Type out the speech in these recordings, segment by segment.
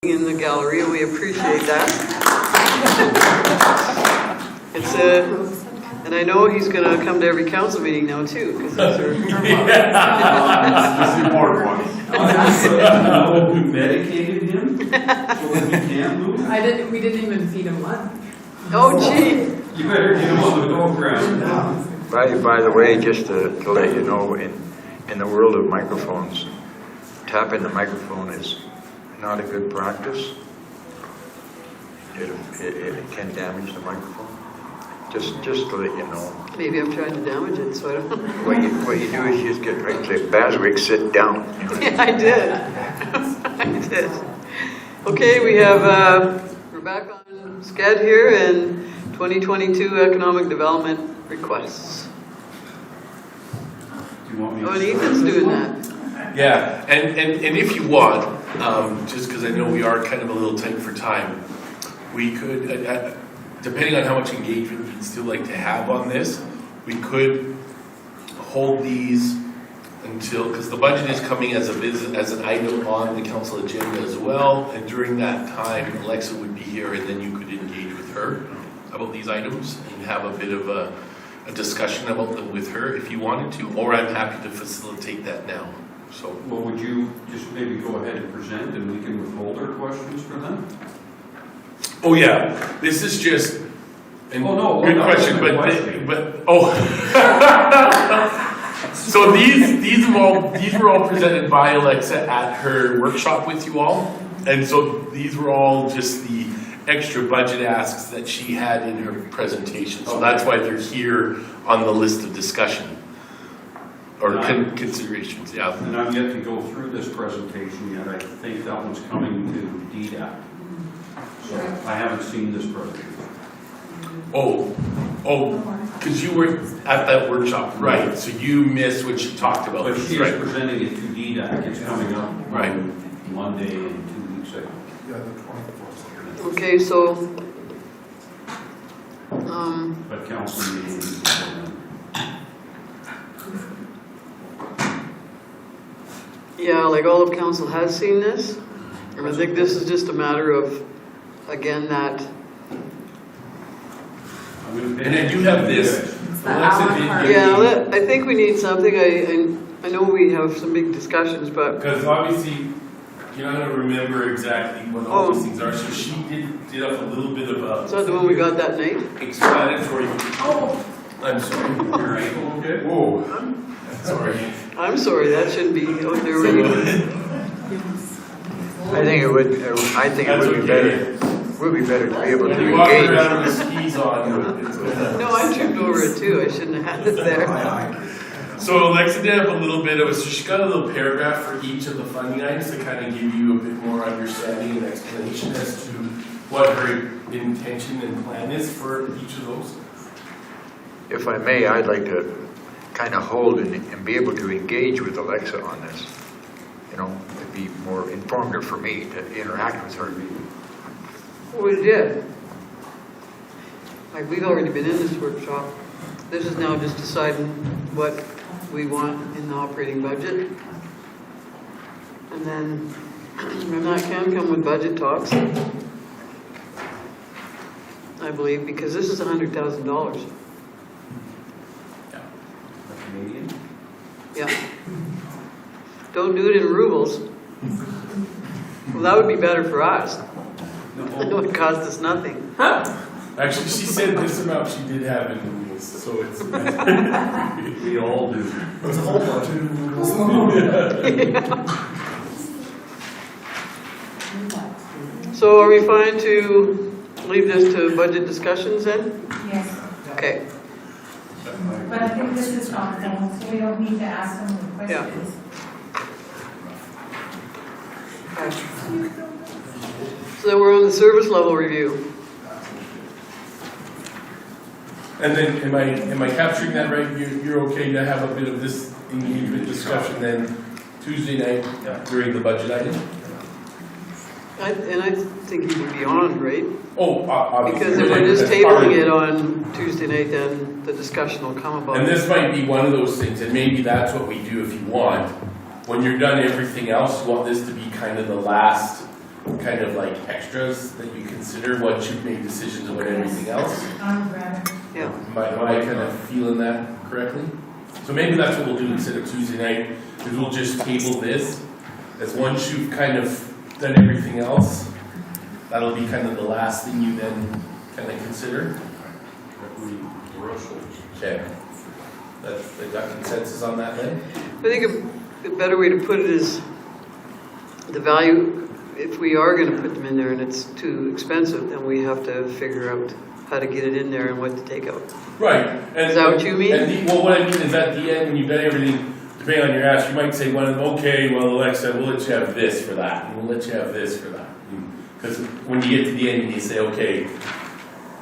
in the gallery, and we appreciate that. It's and I know he's going to come to every council meeting now too, because those are That's the important one. We medicated him so that he can't move. We didn't even feed him lunch. oh gee. You better get him on the program. By the way, just to let you know, in the world of microphones, tapping the microphone is not a good practice. It can damage the microphone. Just to let you know. Maybe I'm trying to damage it, so I don't. What you do is you just get right and say, Baswick, sit down. Yeah, I did. I did. Okay, we have we're back on SCED here and 2022 economic development requests. Do you want me to Oh, and start Ethan's this doing one? that. Yeah, and if you want, just because I know we are kind of a little tight for time, we could, depending on how much engagement you'd still like to have on this, we could hold these until, because the budget is coming as an item on the council agenda as well, and during that time, Alexa would be here, and then you could engage with her about these items and have a bit of a discussion about them with her if you wanted to, or I'm happy to facilitate that now. So, Well, would you just maybe go ahead and present and we can withhold our questions for them? oh yeah, this is just an Oh, no, good that question, wasn't a question. but so these were all presented by Alexa at her workshop with you all, and so these were all just the extra budget asks that she had in her presentation. So that's why they're here on the list of discussion or considerations. Yeah. And I've yet to go through this presentation yet. I think that one's coming to DDAC. So I haven't seen this presentation. Oh, because you were at that workshop, right? So you missed what she talked about. But she is Right. presenting it to DDAC. It's coming up Right. on Monday and 2 weeks ago. Okay, so But council meetings. yeah, like all of council has seen this, and I think this is just a matter of, again, that. And then you have this. Alexa did give me- Yeah, I think we need something. I know we have some big discussions, but Because obviously, you're not going to remember exactly what all Oh. these things are. So she did up a little bit of is that the one we got that night? a explanatory. Oh, I'm sorry. Your ankle okay? Whoa. Sorry. I'm sorry, that shouldn't be out there with you. I think it would be better. Would be better to be able to You walk engage. around with skis on. No, I tripped over it too. I shouldn't have had it there. So Alexa did have a little bit of a, so she got a little paragraph for each of the funding items to kind of give you a bit more understanding and explanation as to what her intention and plan is for each of those. If I may, I'd like to kind of hold and be able to engage with Alexa on this. You know, it'd be more informative for me to interact with her. Well, we did. Like, we've already been in this workshop. This is now just deciding what we want in the operating budget. And then, and that can come with budget talks, I believe, because this is $100,000. Canadian? Yeah. Don't do it in rubles. Well, that would be better for us. It would cost us nothing. Actually, she said this amount she did have in rules, so it's. We all do. It's a whole bunch of rules. So are we fine to leave this to budget discussions then? Yes, Okay. but I think this is confidential, so we don't need to ask them the questions. So then we're on the service level review. And then, am I capturing that right? You're okay to have a bit of this engagement discussion then Tuesday night during the budget item? And I think you would be on, right? Oh, obviously. Because if we're just tabling it on Tuesday night, then the discussion will come about And it. this might be one of those things, and maybe that's what we do if you want. When you're done everything else, you want this to be kind of the last kind of like extras that you consider once you've made decisions about everything else. I would rather. Yeah, Am I kind of feeling that correctly? So maybe that's what we'll do instead of Tuesday night, is we'll just table this, as once you've kind of done everything else, that'll be kind of the last thing you then kind of consider. Okay. They got consensus on that then? I think a better way to put it is the value, if we are gonna put them in there and it's too expensive, then we have to figure out how to get it in there and what to take out. Right. Is that what you mean? Well, what I mean is at the end, when you've done everything, depending on your ask, you might say, okay, well, Alexa, we'll let you have this for that, and we'll let you have this for that. Because when you get to the end and you say, okay,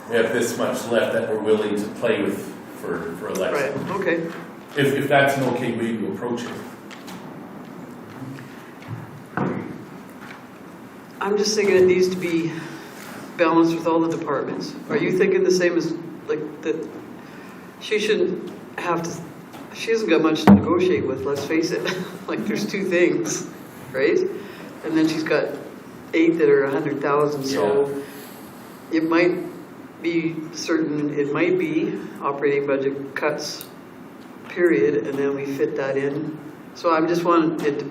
we have this much left that we're willing to play with for Alexa. Right, okay. If that's an okay way to approach it. I'm just thinking it needs to be balanced with all the departments. Are you thinking the same as, like, that she shouldn't have to, she hasn't got much to negotiate with, let's face it. Like, there's two things, right? And then she's got 8 that are 100,000, so it might be certain, it might be operating budget cuts, period, and then we fit that in. So I'm just wanting it,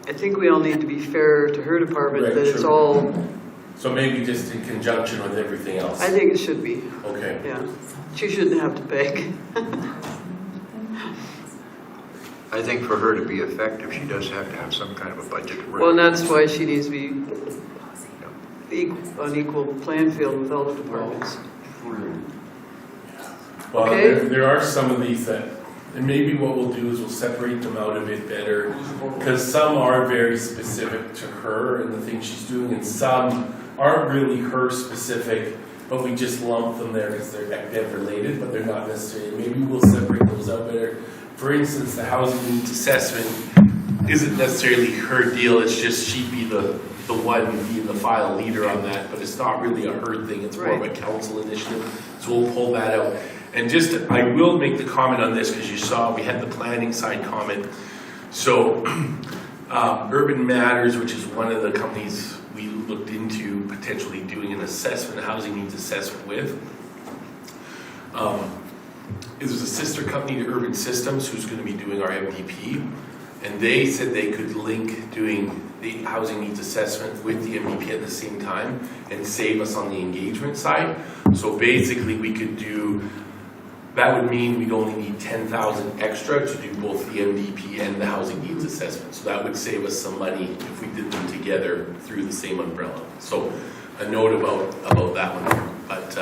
I think we all need to be fair to her department, Right, that it's sure. all, So maybe just in conjunction with everything else. I think it should be, Okay. yeah. She shouldn't have to beg. I think for her to be effective, she does have to have some kind of a budget. Well, and that's why she needs to be on equal playing field with all the departments. Well, Okay. there are some of these that, and maybe what we'll do is we'll separate them out a bit better, because some are very specific to her and the things she's doing, and some aren't really her specific, but we just lump them there because they're related, but they're not necessarily. Maybe we'll separate those out better. For instance, the housing needs assessment isn't necessarily her deal, it's just she'd be the one being the file leader on that, but it's not really a her thing, it's more of a council initiative, so we'll pull that out. And just, I will make the comment on this, because you saw we had the planning side comment. So Urban Matters, which is one of the companies we looked into potentially doing an assessment, a housing needs assessment with, it was a sister company to Urban Systems who's going to be doing our MDP, and they said they could link doing the housing needs assessment with the MDP at the same time and save us on the engagement side. So basically we could do, that would mean we'd only need 10,000 extra to do both the MDP and the housing needs assessment. So that would save us some money if we did them together through the same umbrella. So a note about that one. But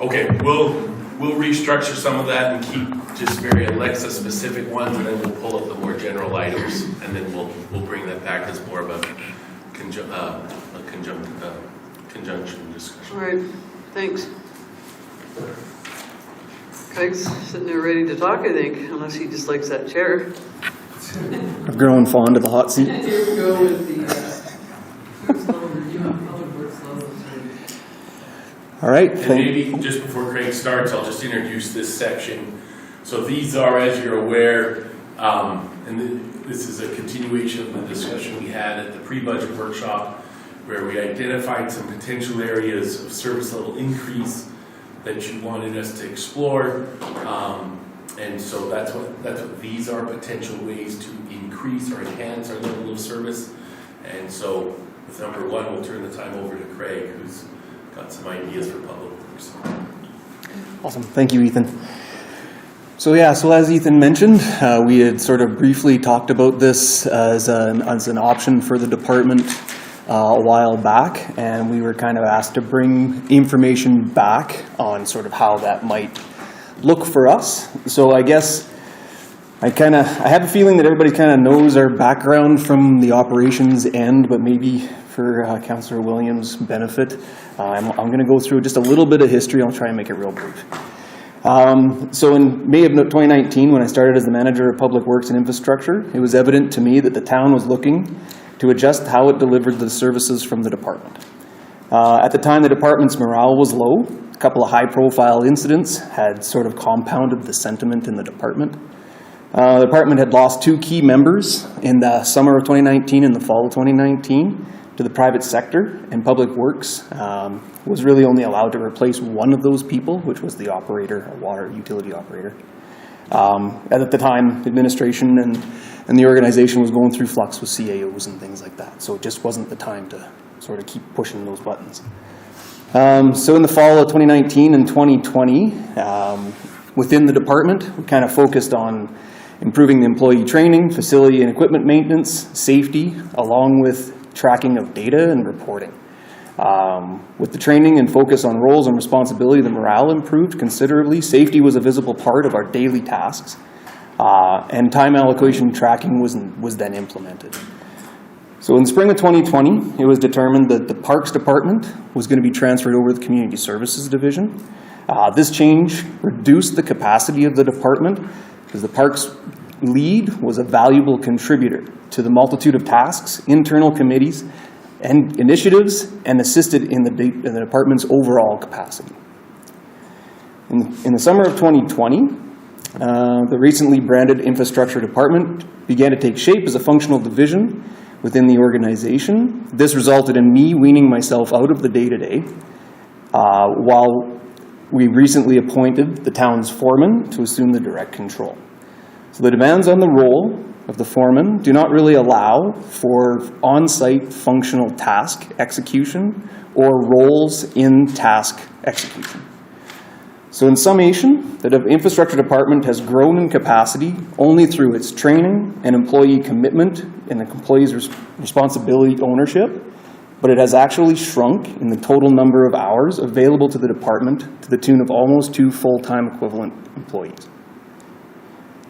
okay, we'll restructure some of that and keep just very Alexa specific ones, and then we'll pull up the more general items, and then we'll bring that back as more of a conjunction discussion. All right, thanks. Craig's sitting there ready to talk, I think, unless he just likes that chair. I've grown fond of the hot seat. Here we go with the works level review on public works levels. All right. And maybe just before Craig starts, I'll just introduce this section. So these are, as you're aware, this is a continuation of the discussion we had at the pre-budget workshop, where we identified some potential areas of service level increase that you wanted us to explore. And so that's what these are, potential ways to increase or enhance our level of service. And so with number 1, we'll turn the time over to Craig, who's got some ideas for public works. Awesome. Thank you, Ethan. So as Ethan mentioned, we had sort of briefly talked about this as an option for the department a while back, and we were kind of asked to bring information back on sort of how that might look for us. So I guess I have a feeling that everybody kind of knows our background from the operations end, but maybe for Councillor Williams' benefit, I'm going to go through just a little bit of history. I'll try and make it real brief. So in May of 2019, when I started as the manager of Public Works and Infrastructure, it was evident to me that the town was looking to adjust how it delivered the services from the department. At the time, the department's morale was low. A couple of high-profile incidents had sort of compounded the sentiment in the department. The department had lost 2 key members in the summer of 2019 and the fall of 2019 to the private sector, and Public Works was really only allowed to replace one of those people, which was the operator, a water utility operator. At the time, administration and the organization was going through flux with CAOs and things like that, so it just wasn't the time to sort of keep pushing those buttons. So in the fall of 2019 and 2020, within the department, we kind of focused on improving the employee training, facility and equipment maintenance, safety, along with tracking of data and reporting. With the training and focus on roles and responsibility, the morale improved considerably. Safety was a visible part of our daily tasks, and time allocation tracking was then implemented. So in the spring of 2020, it was determined that the Parks Department was going to be transferred over to the Community Services Division. This change reduced the capacity of the department because the Parks lead was a valuable contributor to the multitude of tasks, internal committees, and initiatives, and assisted in the department's overall capacity. In the summer of 2020, the recently branded Infrastructure Department began to take shape as a functional division within the organization. This resulted in me weaning myself out of the day-to-day, while we recently appointed the town's foreman to assume the direct control. So the demands on the role of the foreman do not really allow for on-site functional task execution or roles in task execution. So in summation, the infrastructure department has grown in capacity only through its training and employee commitment and the employee's responsibility ownership, but it has actually shrunk in the total number of hours available to the department to the tune of almost 2 full-time equivalent employees.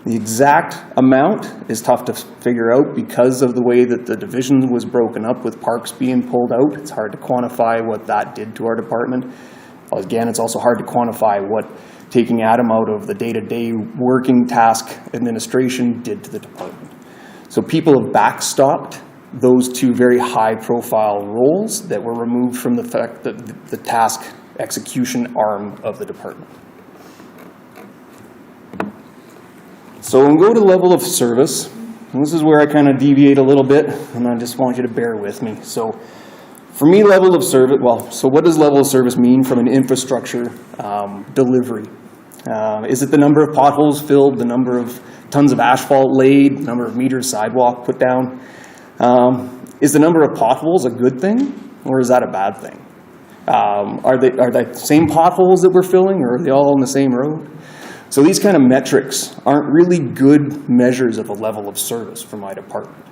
The exact amount is tough to figure out because of the way that the division was broken up with parks being pulled out. It's hard to quantify what that did to our department. Again, it's also hard to quantify what taking Adam out of the day-to-day working task administration did to the department. So people have backstopped those 2 very high-profile roles that were removed from the task execution arm of the department. So we'll go to level of service, and this is where I kind of deviate a little bit, and I just want you to bear with me. So for me, level of service, so what does level of service mean from an infrastructure delivery? Is it the number of potholes filled, the number of tons of asphalt laid, the number of meters sidewalk put down? Is the number of potholes a good thing, or is that a bad thing? Are they the same potholes that we're filling, or are they all on the same road? So these kind of metrics aren't really good measures of a level of service for my department.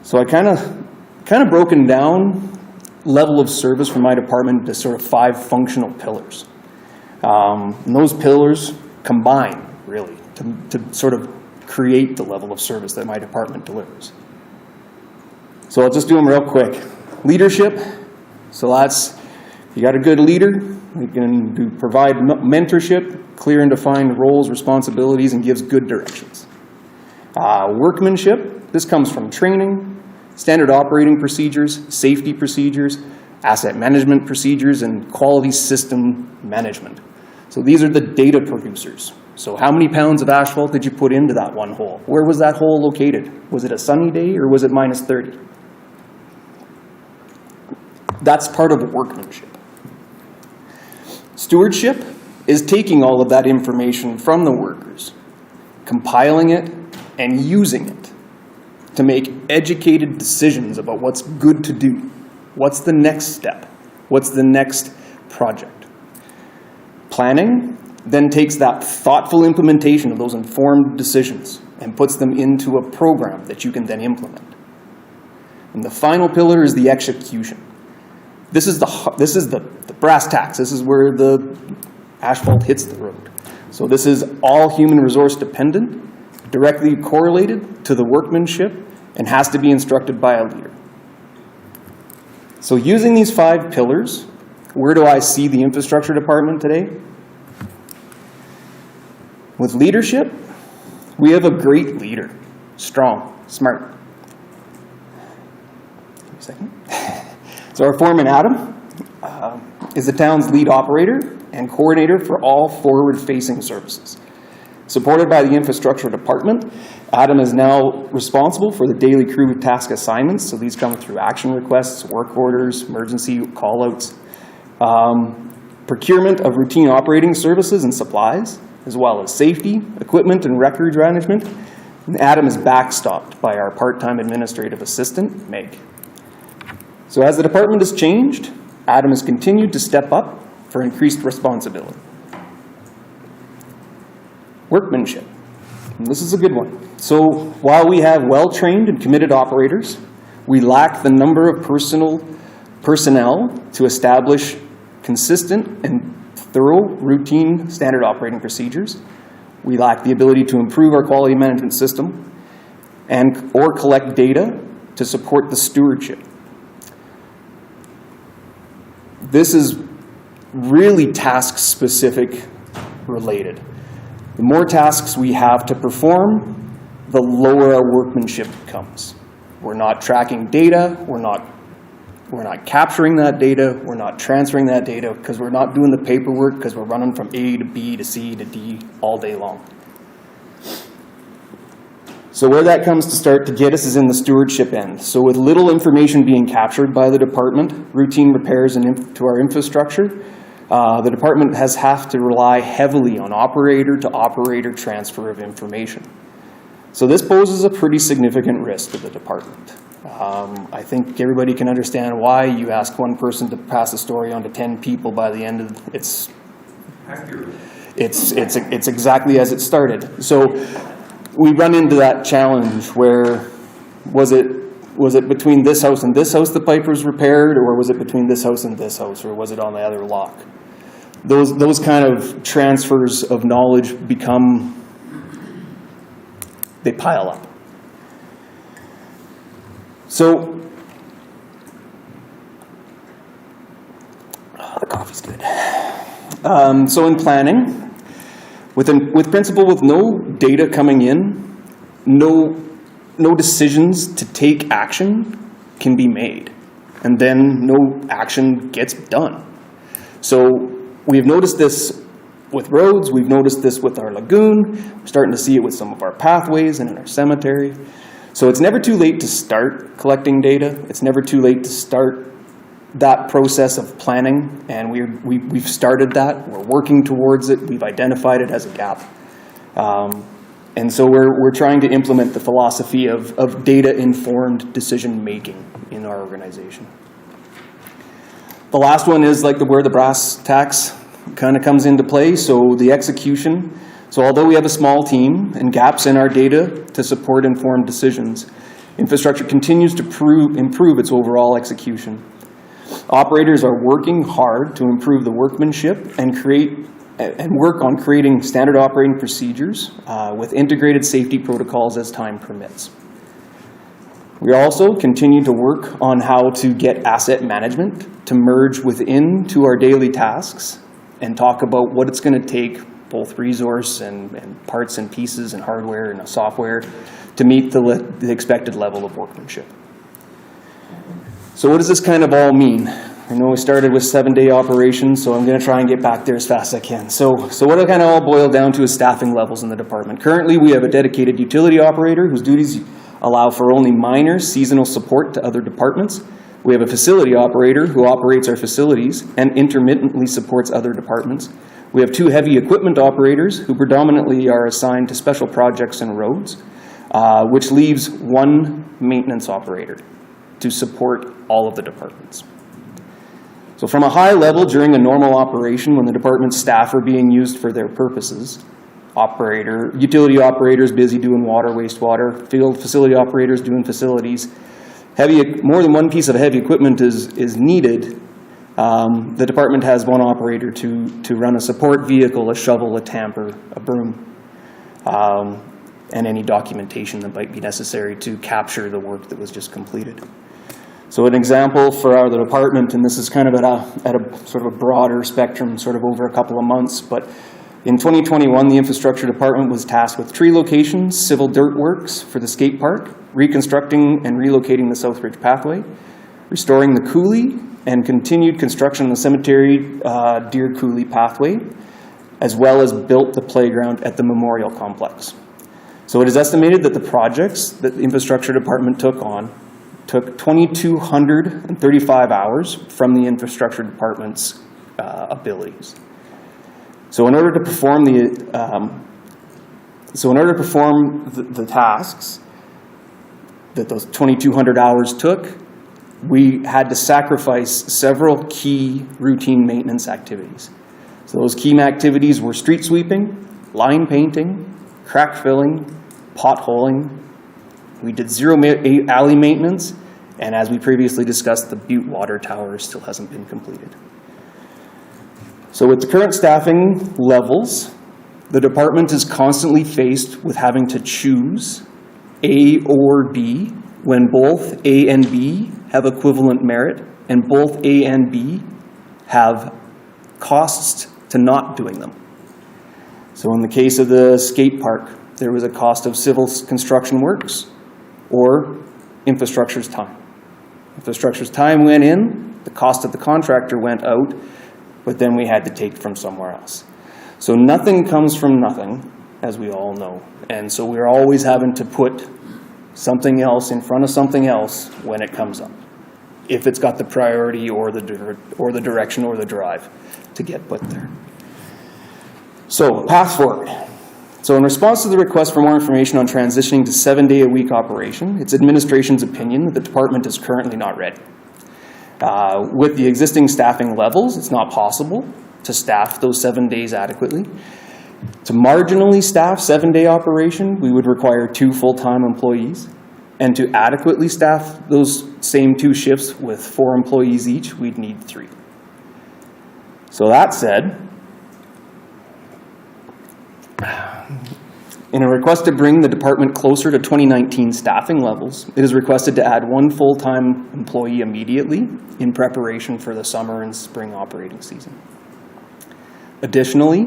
So I kind of broken down level of service for my department into sort of 5 functional pillars. And those pillars combine, really, to sort of create the level of service that my department delivers. So I'll just do them real quick. Leadership. So that's, you got a good leader, you can provide mentorship, clear and defined roles, responsibilities, and gives good directions. Workmanship. This comes from training, standard operating procedures, safety procedures, asset management procedures, and quality system management. So these are the data producers. So how many pounds of asphalt did you put into that one hole? Where was that hole located? Was it a sunny day or was it minus 30? That's part of workmanship. Stewardship is taking all of that information from the workers, compiling it, and using it to make educated decisions about what's good to do. What's the next step? What's the next project? Planning then takes that thoughtful implementation of those informed decisions and puts them into a program that you can then implement. And the final pillar is the execution. This is the brass tacks. This is where the asphalt hits the road. So this is all human resource dependent, directly correlated to the workmanship, and has to be instructed by a leader. So using these 5 pillars, where do I see the infrastructure department today? With leadership, we have a great leader. Strong, smart. Give me a second. So our foreman, Adam, is the town's lead operator and coordinator for all forward-facing services. Supported by the infrastructure department, Adam is now responsible for the daily crew task assignments. So these come through action requests, work orders, emergency callouts, procurement of routine operating services and supplies, as well as safety, equipment, and records management. And Adam is backstopped by our part-time administrative assistant, Meg. So as the department has changed, Adam has continued to step up for increased responsibility. Workmanship. And this is a good one. So while we have well-trained and committed operators, we lack the number of personnel to establish consistent and thorough routine standard operating procedures. We lack the ability to improve our quality management system or collect data to support the stewardship. This is really task-specific related. The more tasks we have to perform, the lower our workmanship becomes. We're not tracking data, we're not capturing that data, we're not transferring that data because we're not doing the paperwork because we're running from A to B to C to D all day long. So where that comes to start to get us is in the stewardship end. So with little information being captured by the department, routine repairs to our infrastructure, the department has have to rely heavily on operator-to-operator transfer of information. So this poses a pretty significant risk to the department. I think everybody can understand why you ask one person to pass a story on to 10 people by the end of it's Accurate. it's exactly as it started. So we run into that challenge where was it between this house and this house the pipe was repaired, or was it between this house and this house, or was it on the other lock? Those kind of transfers of knowledge they pile up. So, the coffee's good. So in planning, with principle with no data coming in, no decisions to take action can be made, and then no action gets done. So we've noticed this with roads, we've noticed this with our lagoon, we're starting to see it with some of our pathways and in our cemetery. So it's never too late to start collecting data. It's never too late to start that process of planning, and we've started that. We're working towards it. We've identified it as a gap. And so we're trying to implement the philosophy of data-informed decision-making in our organization. The last one is like where the brass tacks kind of comes into play, so the execution. So although we have a small team and gaps in our data to support informed decisions, infrastructure continues to improve its overall execution. Operators are working hard to improve the workmanship and work on creating standard operating procedures with integrated safety protocols as time permits. We also continue to work on how to get asset management to merge to our daily tasks and talk about what it's going to take, both resource and parts and pieces and hardware and software, to meet the expected level of workmanship. So what does this kind of all mean? I know we started with 7-day operations, so I'm going to try and get back there as fast as I can. So what it kind of all boiled down to is staffing levels in the department. Currently, we have a dedicated utility operator whose duties allow for only minor seasonal support to other departments. We have a facility operator who operates our facilities and intermittently supports other departments. We have 2 heavy equipment operators who predominantly are assigned to special projects and roads, which leaves 1 maintenance operator to support all of the departments. So from a high level, during a normal operation, when the department's staff are being used for their purposes, utility operators busy doing water, wastewater, field facility operators doing facilities, more than 1 piece of heavy equipment is needed. The department has 1 operator to run a support vehicle, a shovel, a tamper, a broom, and any documentation that might be necessary to capture the work that was just completed. So an example for the department, and this is kind of at a sort of a broader spectrum, sort of over a couple of months, but in 2021, the infrastructure department was tasked with tree locations, civil dirt works for the skate park, reconstructing and relocating the Southridge pathway, restoring the coulee, and continued construction of the cemetery Deer Coulee pathway, as well as built the playground at the Memorial Complex. So it is estimated that the projects that the Infrastructure Department took on took 2,235 hours from the Infrastructure Department's abilities. So in order to perform the tasks that those 2,200 hours took, we had to sacrifice several key routine maintenance activities. So those key activities were street sweeping, line painting, crack filling, potholing. We did zero alley maintenance, and as we previously discussed, the Butte Water Tower still hasn't been completed. So with the current staffing levels, the department is constantly faced with having to choose A or B when both A and B have equivalent merit and both A and B have costs to not doing them. So in the case of the skate park, there was a cost of civil construction works or infrastructure's time. Infrastructure's time went in, the cost of the contractor went out, but then we had to take from somewhere else. So nothing comes from nothing, as we all know. And so we're always having to put something else in front of something else when it comes up, if it's got the priority or the direction or the drive to get put there. So, path forward. So in response to the request for more information on transitioning to 7-day-a-week operation, it's administration's opinion that the department is currently not ready. With the existing staffing levels, it's not possible to staff those 7 days adequately. To marginally staff 7-day operation, we would require 2 full-time employees. And to adequately staff those same 2 shifts with 4 employees each, we'd need 3. So that said, in a request to bring the department closer to 2019 staffing levels, it is requested to add 1 full-time employee immediately in preparation for the summer and spring operating season. Additionally,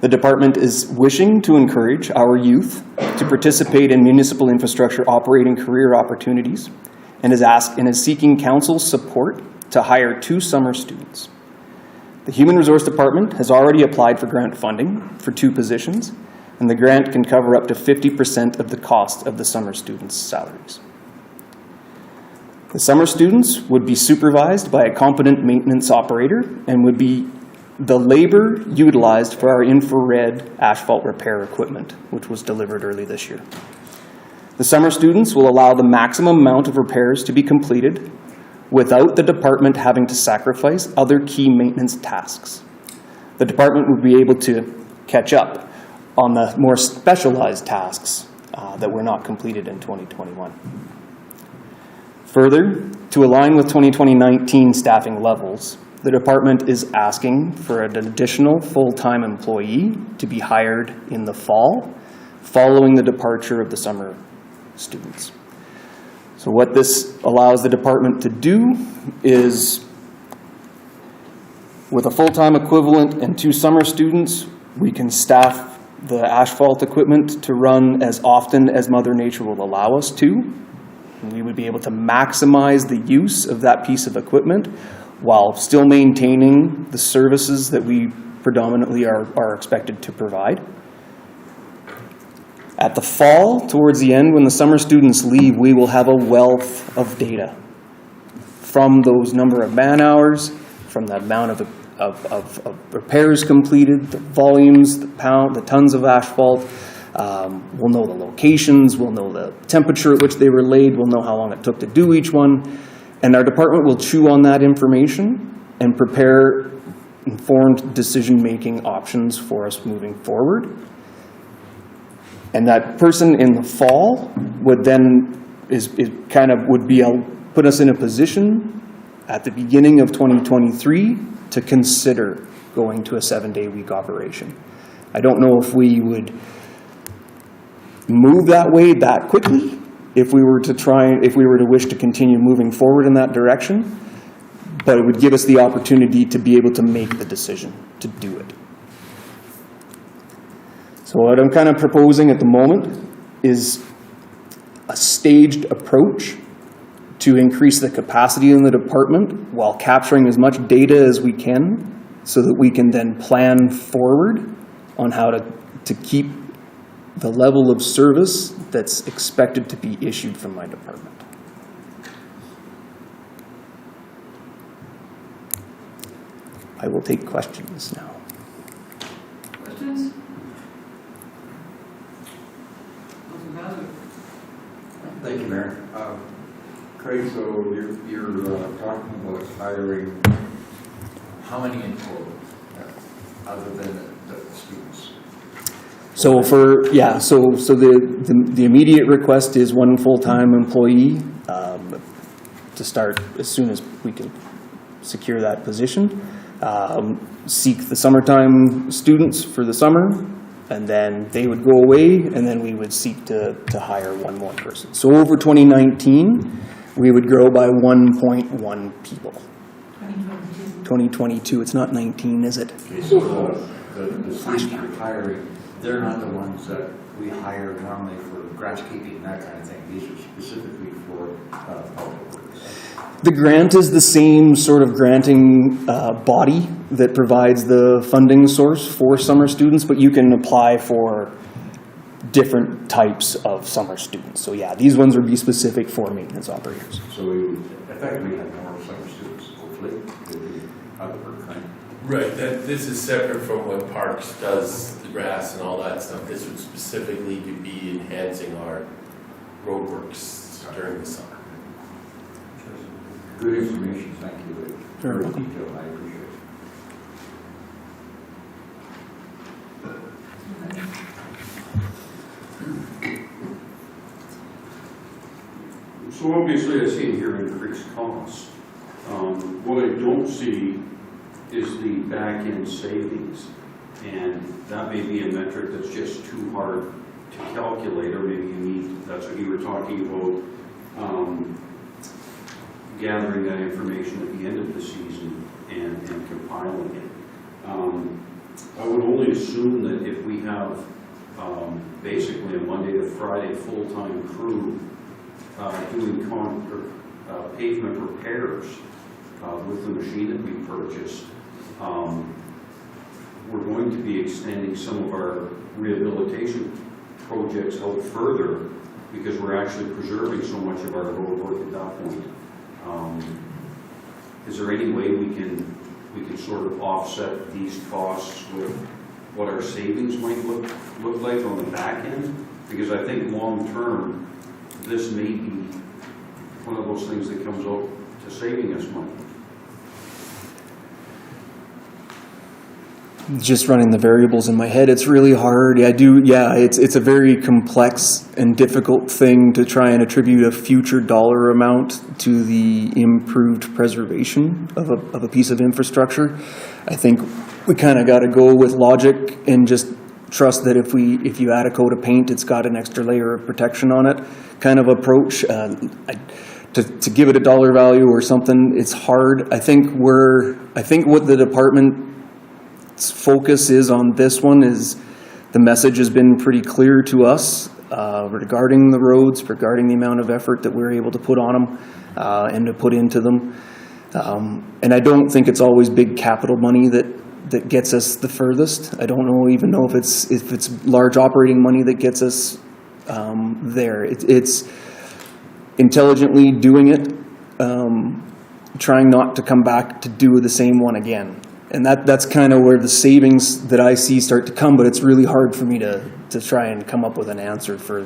the department is wishing to encourage our youth to participate in municipal infrastructure operating career opportunities and is seeking council's support to hire 2 summer students. The Human Resource Department has already applied for grant funding for 2 positions, and the grant can cover up to 50% of the cost of the summer students' salaries. The summer students would be supervised by a competent maintenance operator and would be the labor utilized for our infrared asphalt repair equipment, which was delivered early this year. The summer students will allow the maximum amount of repairs to be completed without the department having to sacrifice other key maintenance tasks. The department would be able to catch up on the more specialized tasks that were not completed in 2021. Further, to align with 2019 staffing levels, the department is asking for an additional full-time employee to be hired in the fall, following the departure of the summer students. So what this allows the department to do is, with a full-time equivalent and 2 summer students, we can staff the asphalt equipment to run as often as Mother Nature will allow us to. And we would be able to maximize the use of that piece of equipment while still maintaining the services that we predominantly are expected to provide. At the fall, towards the end, when the summer students leave, we will have a wealth of data from those number of man hours, from the amount of repairs completed, the volumes, the tons of asphalt. We'll know the locations, we'll know the temperature at which they were laid, we'll know how long it took to do each one. And our department will chew on that information and prepare informed decision-making options for us moving forward. And that person in the fall would then put us in a position at the beginning of 2023 to consider going to a 7-day-week operation. I don't know if we would move that way that quickly, if we were to wish to continue moving forward in that direction, but it would give us the opportunity to be able to make the decision to do it. So what I'm kind of proposing at the moment is a staged approach to increase the capacity in the department while capturing as much data as we can so that we can then plan forward on how to keep the level of service that's expected to be issued from my department. I will take questions now. Questions? Councilor Bassett? Thank you, Mayor. Craig, so you're talking about hiring how many in total, other than the students? So the immediate request is one full-time employee to start as soon as we can secure that position. Seek the summertime students for the summer, and then they would go away, and then we would seek to hire one more person. So over 2019, we would grow by 1.1 people. 2022, it's not 19, is it? Okay, so the students you're hiring, they're not the ones that we hire normally for groundskeeping and that kind of thing. These are specifically for public works. The grant is the same sort of granting body that provides the funding source for summer students, but you can apply for different types of summer students. So yeah, these ones would be specific for maintenance operators. So we would effectively have more summer students, hopefully, with the other work, right? Right, this is separate from what Parks does, the grass and all that stuff. This would specifically be enhancing our roadworks during the summer. Good information, thank you. You're Very welcome. detailed, I appreciate it. So obviously I see here increased costs. What I don't see is the back-end savings. And that may be a metric that's just too hard to calculate, or maybe you need, that's what you were talking about, gathering that information at the end of the season and compiling it. I would only assume that if we have basically a Monday to Friday full-time crew doing pavement repairs with the machine that we purchased, we're going to be extending some of our rehabilitation projects out further because we're actually preserving so much of our road work at that point. Is there any way we can sort of offset these costs with what our savings might look like on the back end? Because I think long term, this may be one of those things that comes out to saving us money. Just running the variables in my head, it's really hard. It's a very complex and difficult thing to try and attribute a future dollar amount to the improved preservation of a piece of infrastructure. I think we kind of got to go with logic and just trust that if you add a coat of paint, it's got an extra layer of protection on it kind of approach. To give it a dollar value or something, it's hard. I think what the department's focus is on this one is the message has been pretty clear to us regarding the roads, regarding the amount of effort that we're able to put on them and to put into them. And I don't think it's always big capital money that gets us the furthest. I don't even know if it's large operating money that gets us there. It's intelligently doing it, trying not to come back to do the same one again. And that's kind of where the savings that I see start to come, but it's really hard for me to try and come up with an answer for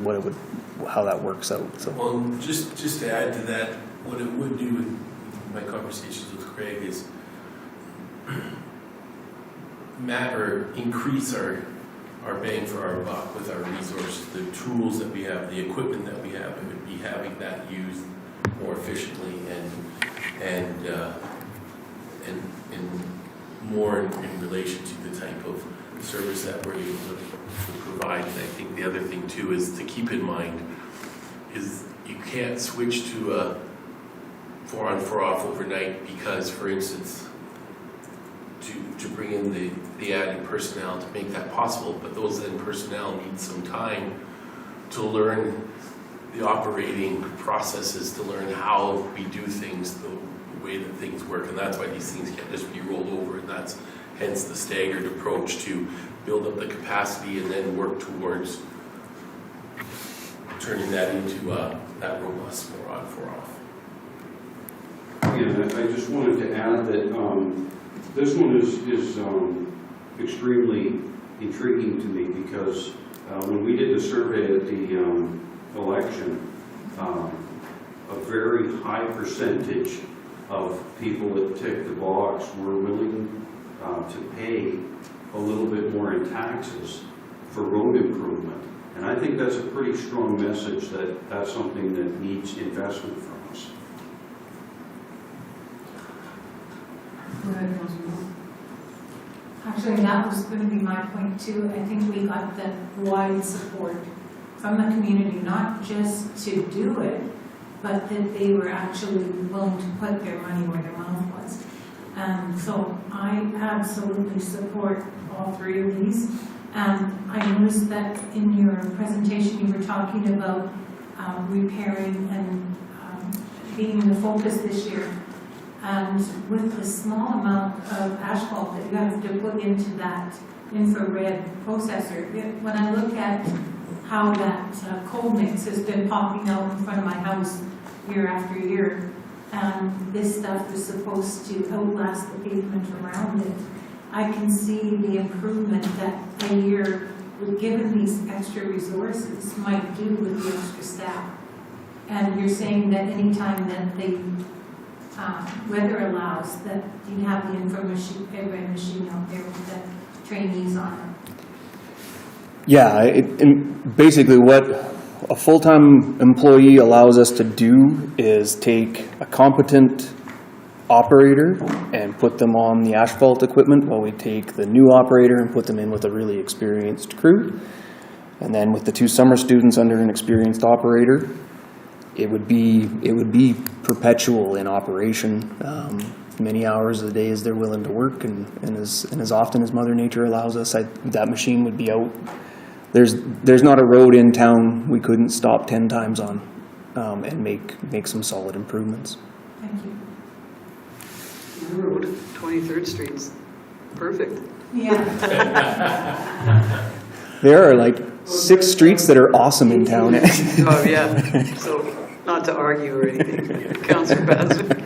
how that works out. So. Well, just to add to that, what it would do in my conversations with Craig is increase our bang for our buck with our resources, the tools that we have, the equipment that we have, and would be having that used more efficiently and more in relation to the type of service that we're able to provide. And I think the other thing too is to keep in mind is you can't switch to a 4-on 4-off overnight because, for instance, to bring in the added personnel to make that possible, but those then personnel need some time to learn the operating processes, to learn how we do things, the way that things work, and that's why these things can't just be rolled over, and that's hence the staggered approach to build up the capacity and then work towards turning that into that robust 4 on 4 off. Yeah, I just wanted to add that this one is extremely intriguing to me because when we did the survey at the election, a very high percentage of people that ticked the box were willing to pay a little bit more in taxes for road improvement. And I think that's a pretty strong message that that's something that needs investment from us. Go ahead, Councilor Moore. Actually, that was going to be my point too. I think we got the wide support from the community, not just to do it, but that they were actually willing to put their money where their mouth was. So I absolutely support all three of these. I noticed that in your presentation you were talking about repairing and being the focus this year. And with the small amount of asphalt that you have to put into that infrared processor, when I look at how that coal mix has been popping out in front of my house year after year, and this stuff is supposed to outlast the pavement around it, I can see the improvement that a year, given these extra resources, might do with the extra staff. And you're saying that anytime that the weather allows, that you have the infrared machine out there with the trainees on it. Yeah, and basically what a full-time employee allows us to do is take a competent operator and put them on the asphalt equipment while we take the new operator and put them in with a really experienced crew. And then with the 2 summer students under an experienced operator, it would be perpetual in operation, many hours of the day as they're willing to work, and as often as Mother Nature allows us, that machine would be out. There's not a road in town we couldn't stop 10 times on and make some solid improvements. Thank you. My road, 23rd Street's perfect. Yeah. There are like 6 streets that are awesome in town. Oh, yeah. So, not to argue or anything. Councillor Bassett.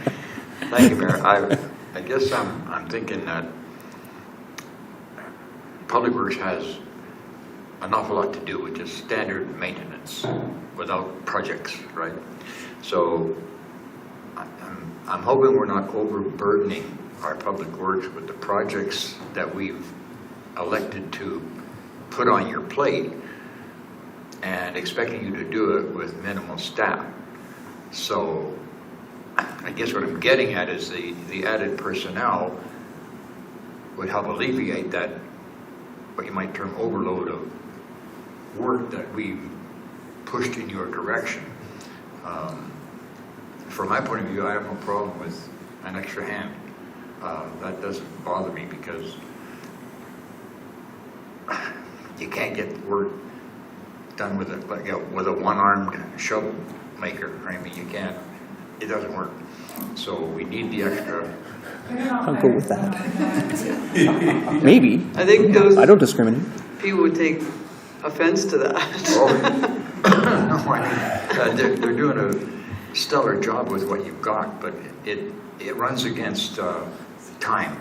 Thank you, Mayor. I guess I'm thinking that Public Works has an awful lot to do with just standard maintenance without projects, right? So I'm hoping we're not overburdening our Public Works with the projects that we've elected to put on your plate and expecting you to do it with minimal staff. So I guess what I'm getting at is the added personnel would help alleviate that, what you might term overload of work that we've pushed in your direction. From my point of view, I have no problem with an extra hand. That doesn't bother me because you can't get work done with a one-armed shovel maker. I mean, you can't. It doesn't work. So we need the extra. I'll go with that. Maybe. I think I don't discriminate. people would take offense to that. No, I mean, they're doing a stellar job with what you've got, but it runs against time,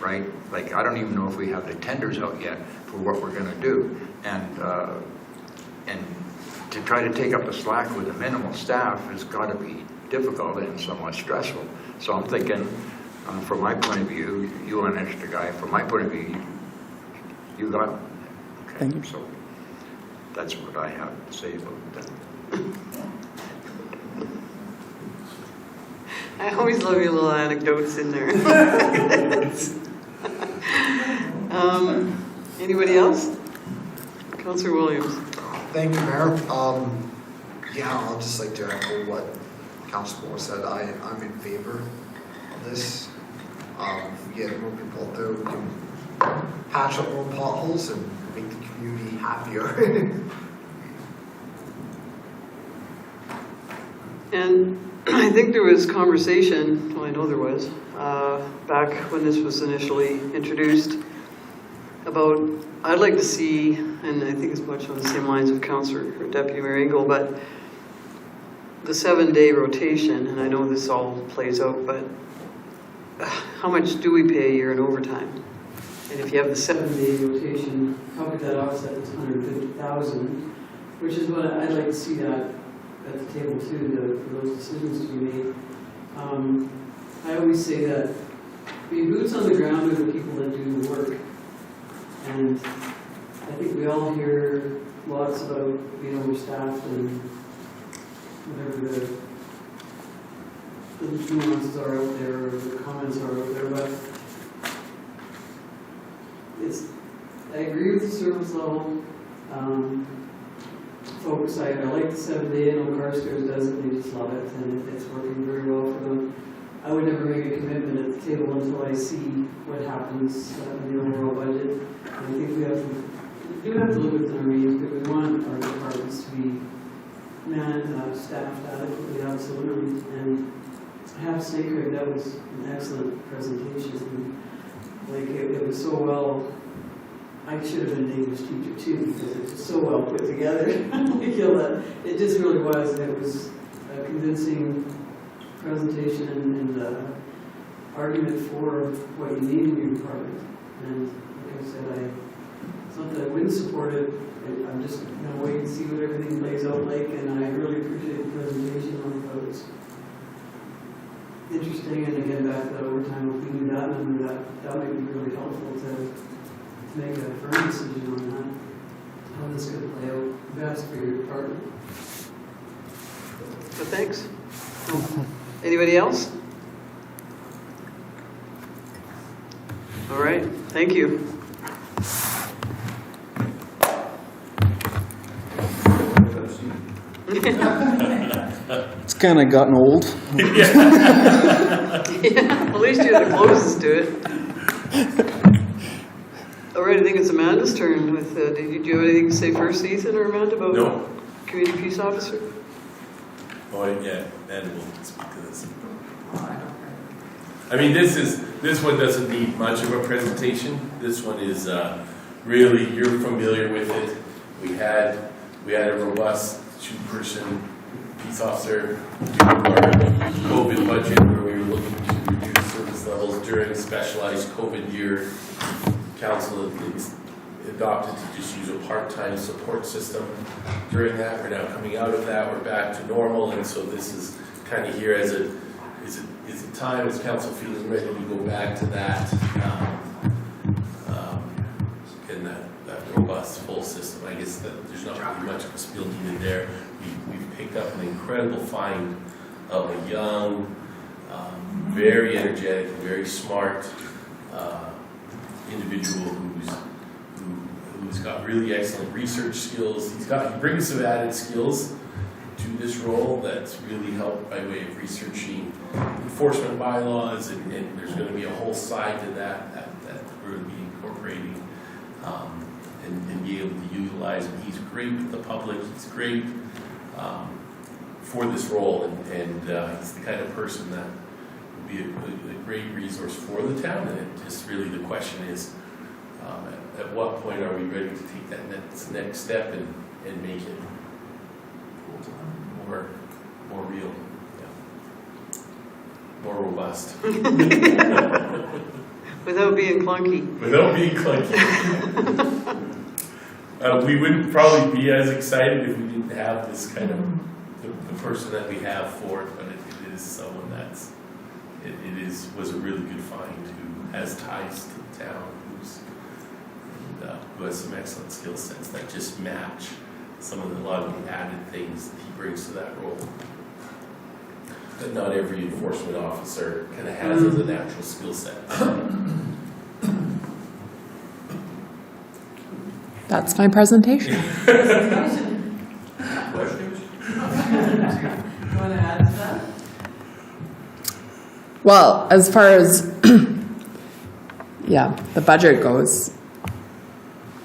right? Like, I don't even know if we have the tenders out yet for what we're going to do, and to try to take up the slack with a minimal staff has got to be difficult and somewhat stressful. So I'm thinking, from my point of view, you are an extra guy. From my point of view, you got it. Okay, Thank you. so that's what I have to say about that. I always love your little anecdotes in there. Anybody else? Councillor Williams. Thank you, Mayor. Yeah, I'll just like to echo what Councilor Moore said. I'm in favor of this. If we get more people out there, we can patch up more potholes and make the community happier. And I think there was conversation, well, I know there was, back when this was initially introduced, about, I'd like to see, and I think it's much on the same lines of Councillor or Deputy Mayor Engel, but the 7-day rotation, and I know this all plays out, but how much do we pay a year in overtime? And if you have the 7-day rotation, how could that offset this 150,000? Which is what I'd like to see that at the table too, for those decisions to be made. I always say that boots on the ground are the people that do the work. And I think we all hear lots about being overstaffed and whatever the nuances are out there, or the comments are out there, but I agree with the service level. Folks, I like the 7-day, I know Carstairs does it, they just love it, and it's working very well for them. I would never make a commitment at the table until I see what happens in the overall budget. And I think we do have to live within our means, but we want our departments to be staffed adequately, absolutely. And I have to say, Craig, that was an excellent presentation. Like, it was so well. I should have been an English teacher too, because it was so well put together. It just really was, and it was a convincing presentation and argument for what you need in your department. And like I said, it's not that I wouldn't support it. I'm just going to wait and see what everything plays out like, and I really appreciate the presentation on it. It was interesting, and again, back to that overtime, if we knew that number, that might be really helpful to make a firm decision on that, how this is going to play out best for your department. So thanks. Anybody else? All right, thank you. It's kind of gotten old. Yeah, at least you're the closest to it. All right, I think it's Amanda's turn. With, do you have anything to say first, Ethan or Amanda, about No. Community Peace Officer? Oh, yeah, and we'll speak to this. I mean, this one doesn't need much of a presentation. This one is really, you're familiar with it. We had a robust 2-person peace officer do our COVID budget, where we were looking to reduce service levels during a specialized COVID year. Council adopted to just use a part-time support system during that. We're now coming out of that. We're back to normal, and so this is kind of here as a time as council feels ready to go back to that in that robust full system. I guess that there's not really much of a spiel needed there. We've picked up an incredible find of a young, very energetic, very smart individual who's got really excellent research skills. He brings some added skills to this role that's really helped by way of researching enforcement bylaws, and there's going to be a whole side to that we're going to be incorporating and be able to utilize. And he's great with the public. He's great for this role, and he's the kind of person that would be a great resource for the town. And it just really, the question is, at what point are we ready to take that next step and make it more real, more robust. Without being clunky. Without being clunky. We wouldn't probably be as excited if we didn't have this kind of the person that we have for it, but it is someone was a really good find who has ties to the town, who has some excellent skill sets that just match a lot of the added things that he brings to that role that not every enforcement officer kind of has as a natural skill set. That's my presentation. Questions? You want to add to that? Well, as far as the budget goes,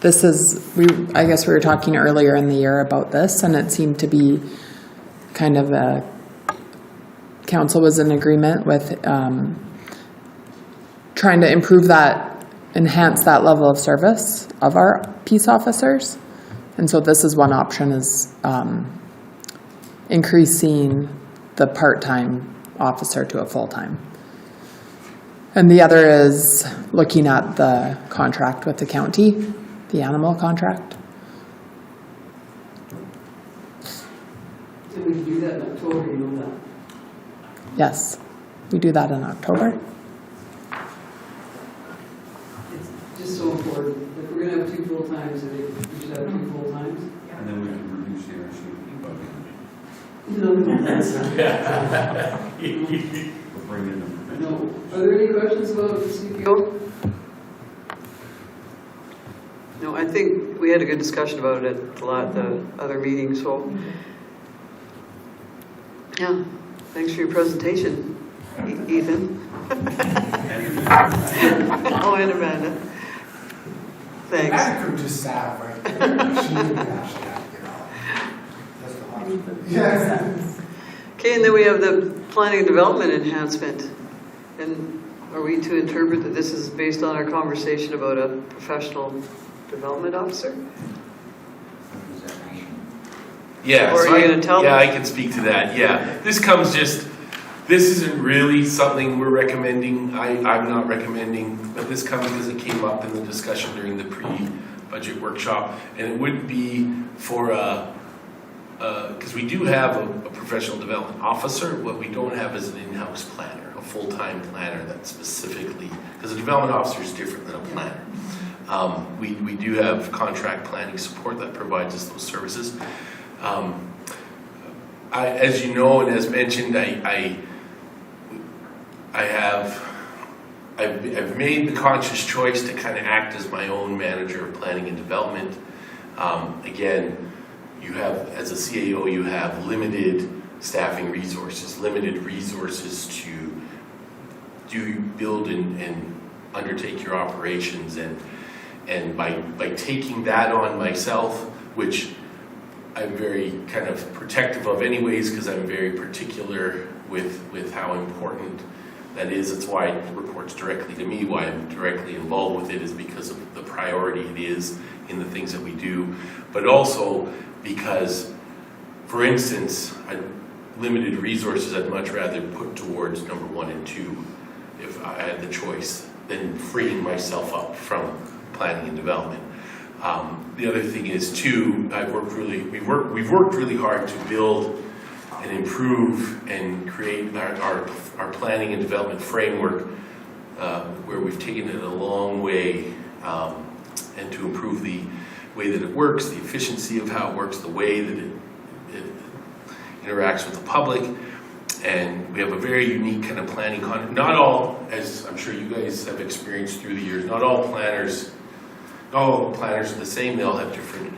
I guess we were talking earlier in the year about this, and it seemed to be kind of a council was in agreement with trying to improve that, enhance that level of service of our peace officers. And so this is one option, is increasing the part-time officer to a full-time. And the other is looking at the contract with the county, the animal contract. And we can do that in October, you know that. Yes, we do that in October. It's just so important. If we're gonna have 2 full-times, we should have 2 full-times. And then we can reduce the RCMP budget. No, that's not. We'll bring in the. No. Are there any questions about the CPO? No, I think we had a good discussion about it at the other meeting, so. Yeah, thanks for your presentation, Ethan. Oh, and Amanda. Thanks. That could just staff, right? She didn't actually have to get out. That's the hard. Yeah. Okay, and then we have the planning and development enhancement. And are we to interpret that this is based on our conversation about a professional development officer? Yeah, Or so are you gonna tell yeah, them? I can speak to that, yeah. This isn't really something we're recommending, I'm not recommending, but this comes because it came up in the discussion during the pre-budget workshop. And it would be for because we do have a professional development officer. What we don't have is an in-house planner, a full-time planner that specifically, because a development officer is different than a planner. We do have contract planning support that provides us those services. As you know, and as mentioned, I've made the conscious choice to kind of act as my own manager of planning and development. Again, you have, as a CAO, you have limited staffing resources, limited resources to build and undertake your operations, and by taking that on myself, which I'm very kind of protective of anyways, because I'm very particular with how important that is. It's why it reports directly to me, why I'm directly involved with it, is because of the priority it is in the things that we do. But also because, for instance, limited resources I'd much rather put towards number 1 and 2 if I had the choice, than freeing myself up from planning and development. The other thing is too, we've worked really hard to build and improve and create our planning and development framework, where we've taken it a long way, and to improve the way that it works, the efficiency of how it works, the way that it interacts with the public. And we have a very unique kind of planning not all, as I'm sure you guys have experienced through the years, not all planners are the same. They all have different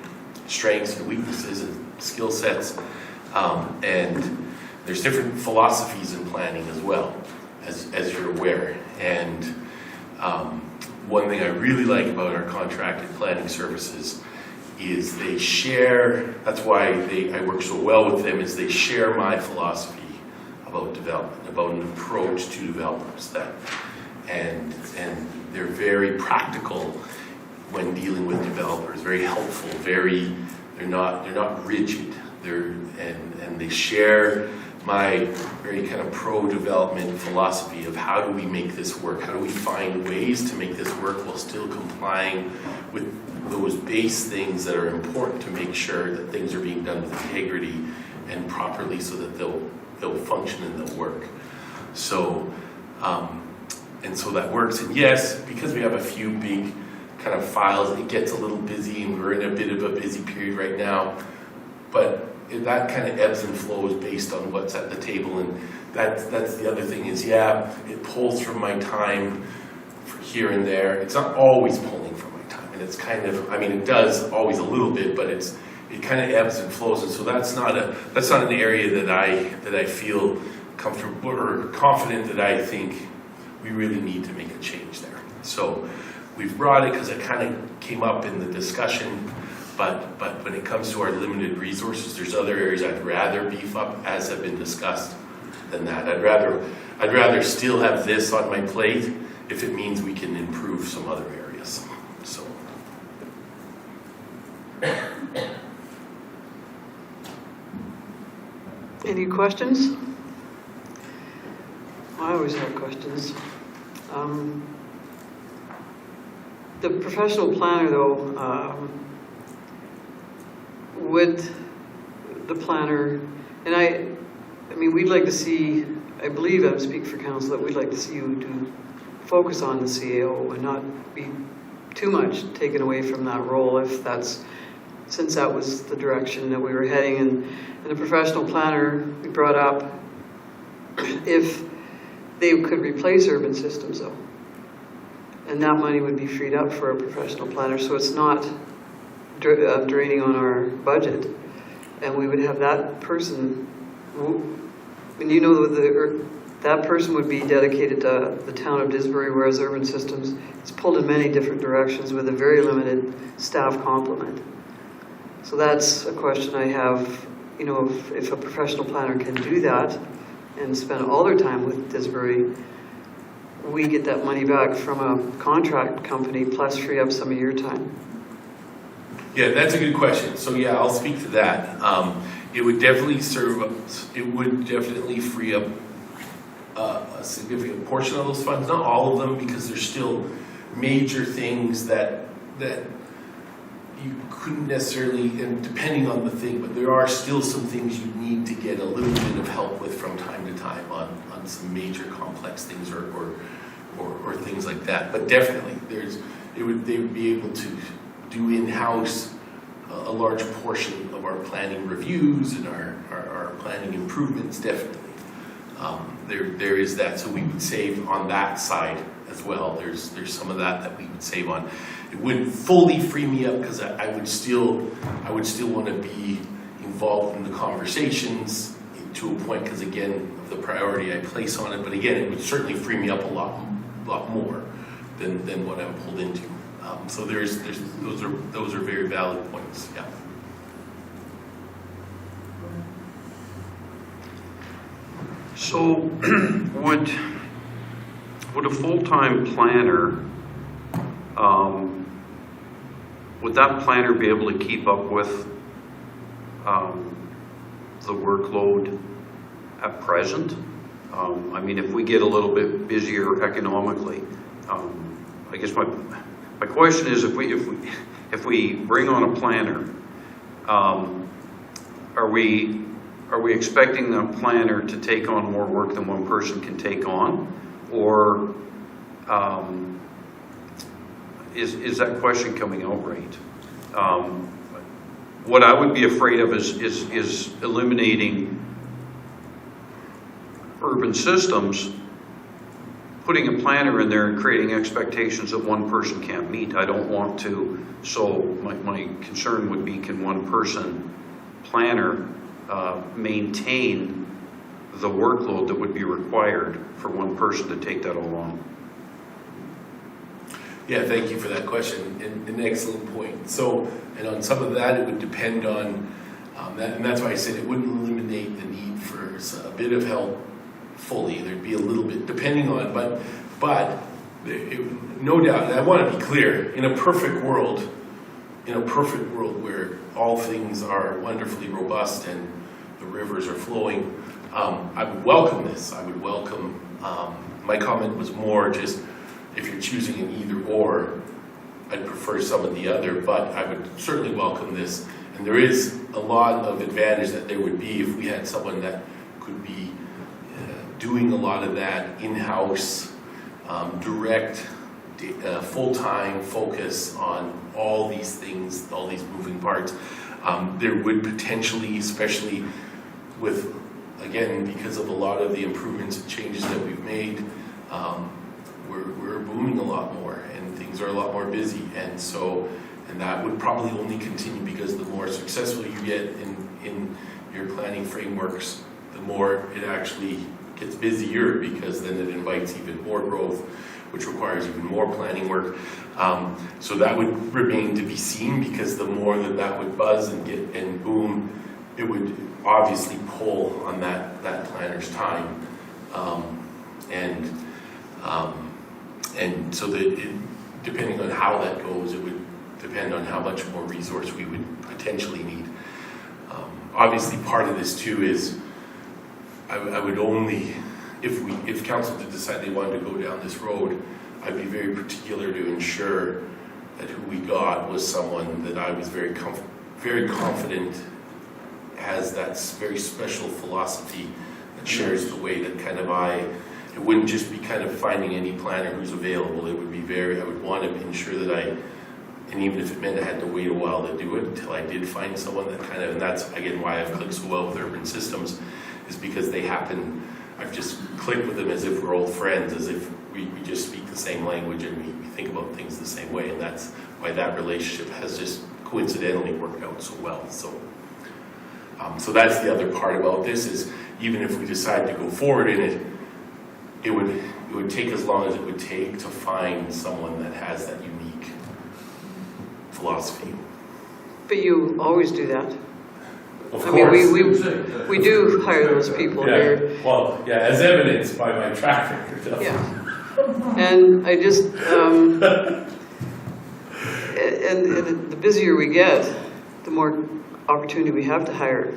strengths and weaknesses and skill sets. And there's different philosophies in planning as well, as you're aware. And one thing I really like about our contracted planning services is they share, that's why I work so well with them, is they share my philosophy about development, about an approach to developers, and they're very practical when dealing with developers, very helpful, they're not rigid, and they share my very kind of pro-development philosophy of how do we make this work, how do we find ways to make this work while still complying with those base things that are important to make sure that things are being done with integrity and properly, so that they'll function and they'll work. So, and so that works. And yes, because we have a few big kind of files, it gets a little busy, and we're in a bit of a busy period right now. But that kind of ebbs and flows based on what's at the table. And that's the other thing is, yeah, it pulls from my time here and there. It's not always pulling from my time. And it's kind of, I mean, it does always a little bit, but it kind of ebbs and flows. And so that's not an area that I feel comfortable or confident that I think we really need to make a change there. So we've brought it because it kind of came up in the discussion, but when it comes to our limited resources, there's other areas I'd rather beef up, as have been discussed. than that. I'd rather still have this on my plate if it means we can improve some other areas, so. Any questions? I always have questions. The professional planner, though, would the planner, and I mean, we'd like to see, I believe I speak for council, that we'd like to see you do focus on the CAO and not be too much taken away from that role if that's, since that was the direction that we were heading. And the professional planner, we brought up if they could replace Urban Systems, though. And that money would be freed up for a professional planner, so it's not draining on our budget. And we would have that person, and you know that person would be dedicated to the town of Disbury, whereas Urban Systems is pulled in many different directions with a very limited staff complement. So that's a question I have, you know, if a professional planner can do that and spend all their time with Disbury, we get that money back from a contract company plus free up some of your time. Yeah, that's a good question. So yeah, I'll speak to that. It would definitely free up a significant portion of those funds, not all of them, because there's still major things that you couldn't necessarily, and depending on the thing, but there are still some things you need to get a little bit of help with from time to time on some major complex things or things like that. But definitely, they would be able to do in-house a large portion of our planning reviews and our planning improvements, definitely. There is that, so we would save on that side as well. There's some of that we would save on. It wouldn't fully free me up because I would still want to be involved in the conversations to a point, because again, of the priority I place on it. But again, it would certainly free me up a lot more than what I'm pulled into. So those are very valid points. Yeah. So would a full-time planner, would that planner be able to keep up with the workload at present? I mean, if we get a little bit busier economically, I guess my question is, if we bring on a planner, are we expecting the planner to take on more work than one person can take on, or is that question coming out right? What I would be afraid of is eliminating Urban Systems, putting a planner in there and creating expectations that one person can't meet. I don't want to. So my concern would be, can one person planner maintain the workload that would be required for one person to take that all on? Yeah, thank you for that question, and an excellent point. So, and on some of that, it would depend on that, and that's why I said it wouldn't eliminate the need for a bit of help fully. There'd be a little bit, depending on, but no doubt, and I want to be clear, in a perfect world where all things are wonderfully robust and the rivers are flowing, I would welcome this. I would welcome, my comment was more just, if you're choosing an either or, I'd prefer some of the other, but I would certainly welcome this. And there is a lot of advantage that there would be if we had someone that could be doing a lot of that in-house, direct, full-time focus on all these things, all these moving parts. There would potentially, especially with, again, because of a lot of the improvements and changes that we've made, we're booming a lot more and things are a lot more busy, and that would probably only continue, because the more successful you get in your planning frameworks, the more it actually gets busier, because then it invites even more growth, which requires even more planning work. So that would remain to be seen, because the more that would buzz and boom, it would obviously pull on that planner's time. And so that depending on how that goes, it would depend on how much more resource we would potentially need. Obviously, part of this too is I would only, if council did decide they wanted to go down this road, I'd be very particular to ensure that who we got was someone that I was very confident has that very special philosophy that shares the way that kind of it wouldn't just be kind of finding any planner who's available. It would be I would want to ensure that and even if it meant I had to wait a while to do it until I did find someone that kind of, and that's again why I've clicked so well with Urban Systems, is because I've just clicked with them as if we're old friends, as if we just speak the same language and we think about things the same way, and that's why that relationship has just coincidentally worked out so well. So that's the other part about this, is even if we decide to go forward in it, it would take as long as it would take to find someone that has that unique philosophy. But you always do that. Of I mean, course. we do hire those people here. Well, yeah, as evidenced by my track record. Yeah. And I just, and the busier we get, the more opportunity we have to hire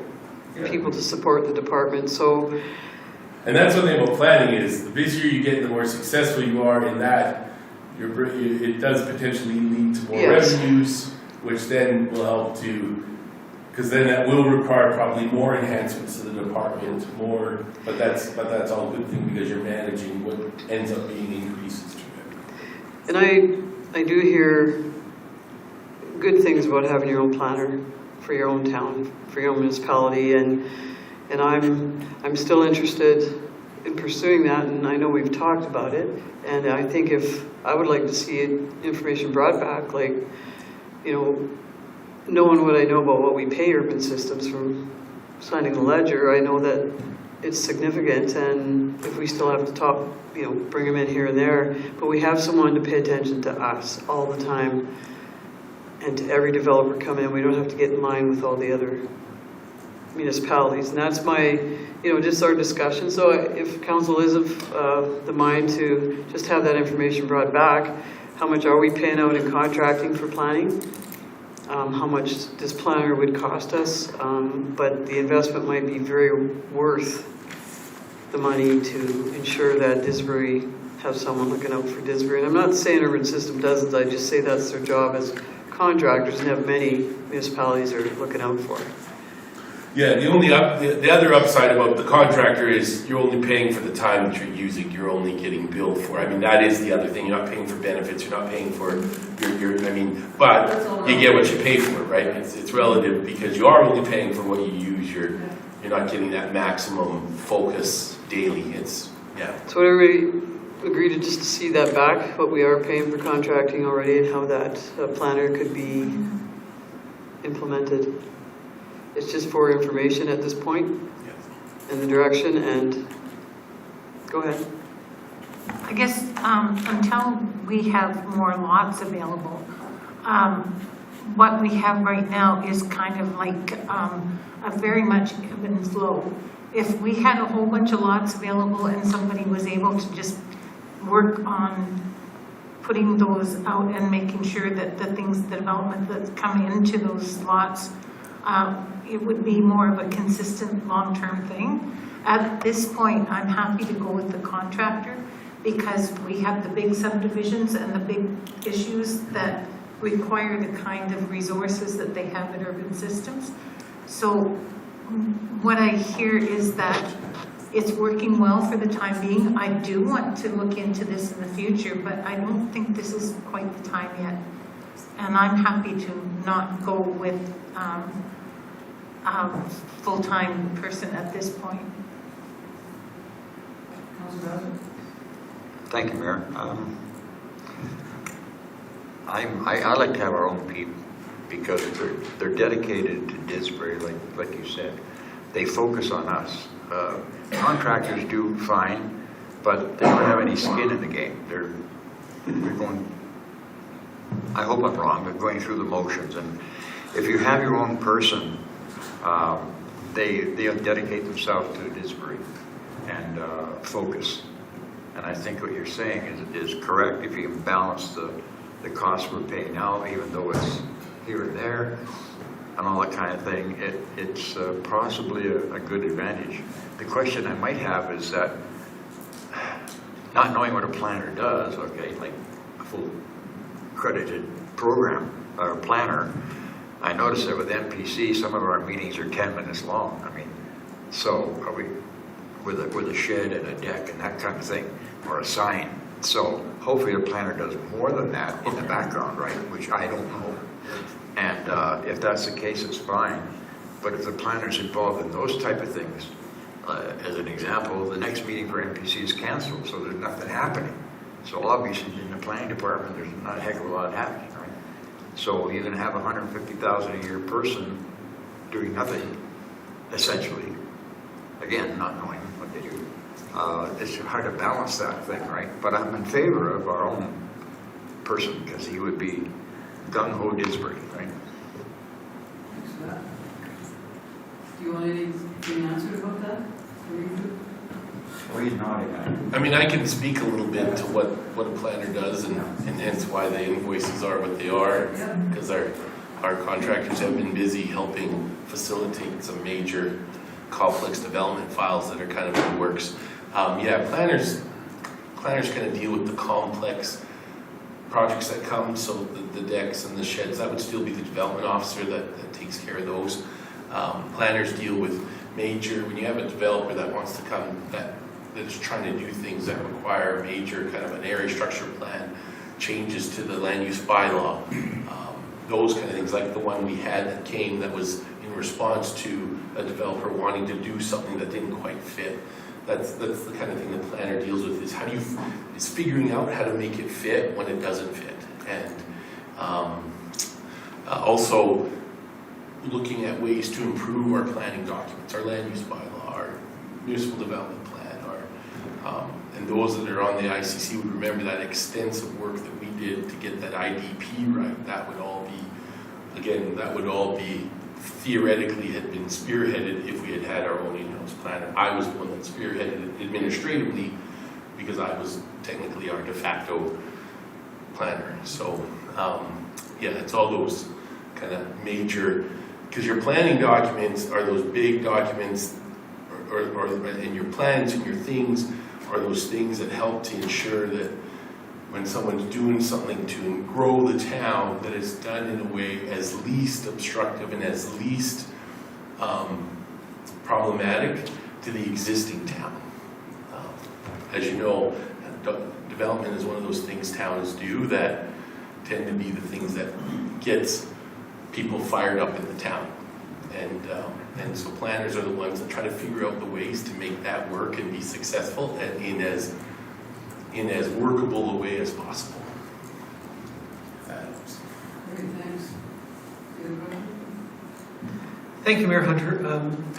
people to support the department. So, and that's one thing about planning is the busier you get, the more successful you are in that. It does potentially lead to more revenues, which then will help to, because then that will require probably more enhancements to the department, but that's all a good thing because you're managing what ends up being increases to it. and I do hear good things about having your own planner for your own town, for your own municipality, and I'm still interested in pursuing that, and I know we've talked about it, and I think I would like to see information brought back, like, knowing what I know about what we pay Urban Systems from signing the ledger, I know that it's significant, and if we still have to bring them in here and there, but we have someone to pay attention to us all the time, and to every developer come in, we don't have to get in line with all the other municipalities, and that's my, just our discussion. So if council is of the mind to just have that information brought back, how much are we paying out in contracting for planning? How much this planner would cost us, but the investment might be very worth the money to ensure that Disbury has someone looking out for Disbury. And I'm not saying Urban System doesn't, I just say that's their job as contractors and have many municipalities are looking out for it. Yeah, the other upside about the contractor is you're only paying for the time that you're using. You're only getting billed for. I mean, that is the other thing. You're not paying for benefits. You're not paying for but you get what you pay for, right? It's relative because you are only paying for what you use. You're not getting that maximum focus daily. So would everybody agree to just see that back, what we are paying for contracting already and how that planner could be implemented? It's just for information at this point, and the direction, and go ahead. I guess until we have more lots available, what we have right now is kind of like a very much ebb and flow. If we had a whole bunch of lots available and somebody was able to just work on putting those out and making sure that the development that's coming into those lots, it would be more of a consistent long-term thing. At this point, I'm happy to go with the contractor because we have the big subdivisions and the big issues that require the kind of resources that they have at Urban Systems. So what I hear is that it's working well for the time being. I do want to look into this in the future, but I don't think this is quite the time yet. And I'm happy to not go with a full-time person at this point. Thank you, Mayor. I like to have our own people because they're dedicated to Disbury, like you said. They focus on us. Contractors do fine, but they don't have any skin in the game. They're going, I hope I'm wrong, they're going through the motions. And if you have your own person, they'll dedicate themselves to Disbury and focus. And I think what you're saying is correct. If you can balance the costs we're paying now, even though it's here and there, and all that kind of thing, it's possibly a good advantage. The question I might have is that, not knowing what a planner does, okay, like a full accredited program or planner, I noticed that with MPC, some of our meetings are 10 minutes long. I mean, so are we with a shed and a deck and that kind of thing, or a sign. So hopefully the planner does more than that in the background, right? Which I don't know. And if that's the case, it's fine. But if the planner's involved in those type of things, as an example, the next meeting for MPC is canceled, so there's nothing happening. So obviously in the planning department, there's not a heck of a lot happening, right? So you're gonna have a $150,000 a year person doing nothing, essentially. Again, not knowing what they do. It's hard to balance that thing, right? But I'm in favor of our own person, because he would be gung-ho Disbury, right? Thanks for that. Do you want anything answered about that? Well, he's nodding at it. I mean, I can speak a little bit to what a planner does and hence why the invoices are what they are. Because our contractors have been busy helping facilitate some major complex development files that are kind of in the works. Yeah, planners kind of deal with the complex projects that come, so the decks and the sheds, that would still be the development officer that takes care of those. Planners deal with major, when you have a developer that wants to come, that is trying to do things that require major kind of an area structure plan, changes to the land use bylaw, those kind of things, like the one we had that came that was in response to a developer wanting to do something that didn't quite fit. That's the kind of thing the planner deals with, is figuring out how to make it fit when it doesn't fit. And also looking at ways to improve our planning documents, our land use bylaw, our municipal development plan, and those that are on the ICC would remember that extensive work that we did to get that IDP right. That would all be, again, theoretically had been spearheaded if we had had our own in-house planner. I was the one that spearheaded it administratively because I was technically our de facto planner. So yeah, it's all those kind of major, because your planning documents are those big documents, and your plans and your things are those things that help to ensure that when someone's doing something to grow the town, that it's done in a way as least obstructive and as least problematic to the existing town. As you know, development is one of those things towns do that tend to be the things that gets people fired up in the town. And so planners are the ones that try to figure out the ways to make that work and be successful and in as workable a way as possible. Okay, thanks. You have a question? Thank you, Mayor Hunter.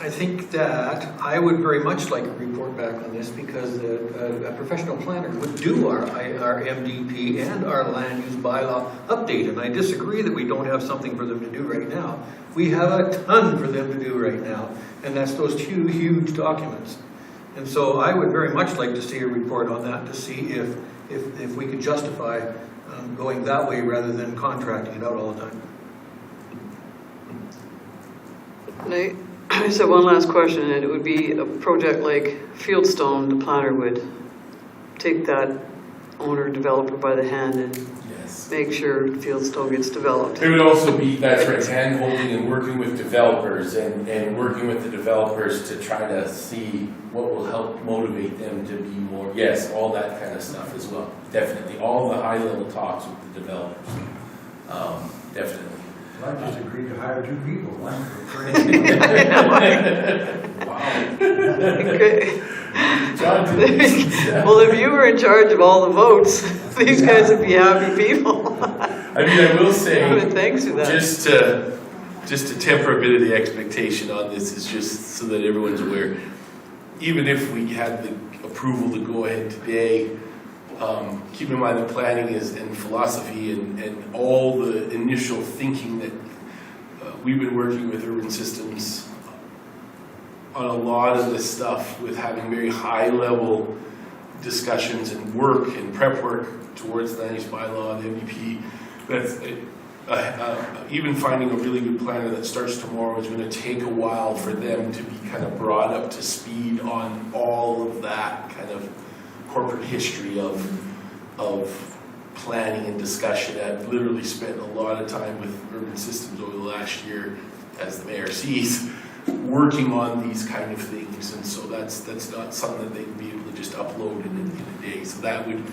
I think that I would very much like a report back on this because a professional planner would do our MDP and our land use bylaw update. And I disagree that we don't have something for them to do right now. We have a ton for them to do right now. And that's those two huge documents. And so I would very much like to see a report on that to see if we could justify going that way rather than contracting it out all the time. And I just have one last question, and it would be a project like Fieldstone, the planner would take that owner developer by the hand and Yes. make sure Fieldstone gets developed. It would also be, that's right, hand-holding and working with developers and working with the developers to try to see what will help motivate them to be more, yes, all that kind of stuff as well. Definitely, all the high-level talks with the developers, definitely. I just agreed to hire 2 people, one for Wow. Okay. John, Well, if you were in charge of all the votes, these guys would be happy people. I mean, I will say, Thanks for that. just to temper a bit of the expectation on this is just so that everyone's aware. Even if we had the approval to go ahead today, keep in mind the planning and philosophy and all the initial thinking that we've been working with Urban Systems on a lot of this stuff with having very high-level discussions and work and prep work towards the land use bylaw, the MVP. That's, even finding a really good planner that starts tomorrow is going to take a while for them to be kind of brought up to speed on all of that kind of corporate history of planning and discussion. I've literally spent a lot of time with Urban Systems over the last year, as the mayor sees, working on these kind of things, and so that's not something that they'd be able to just upload in a day. So that would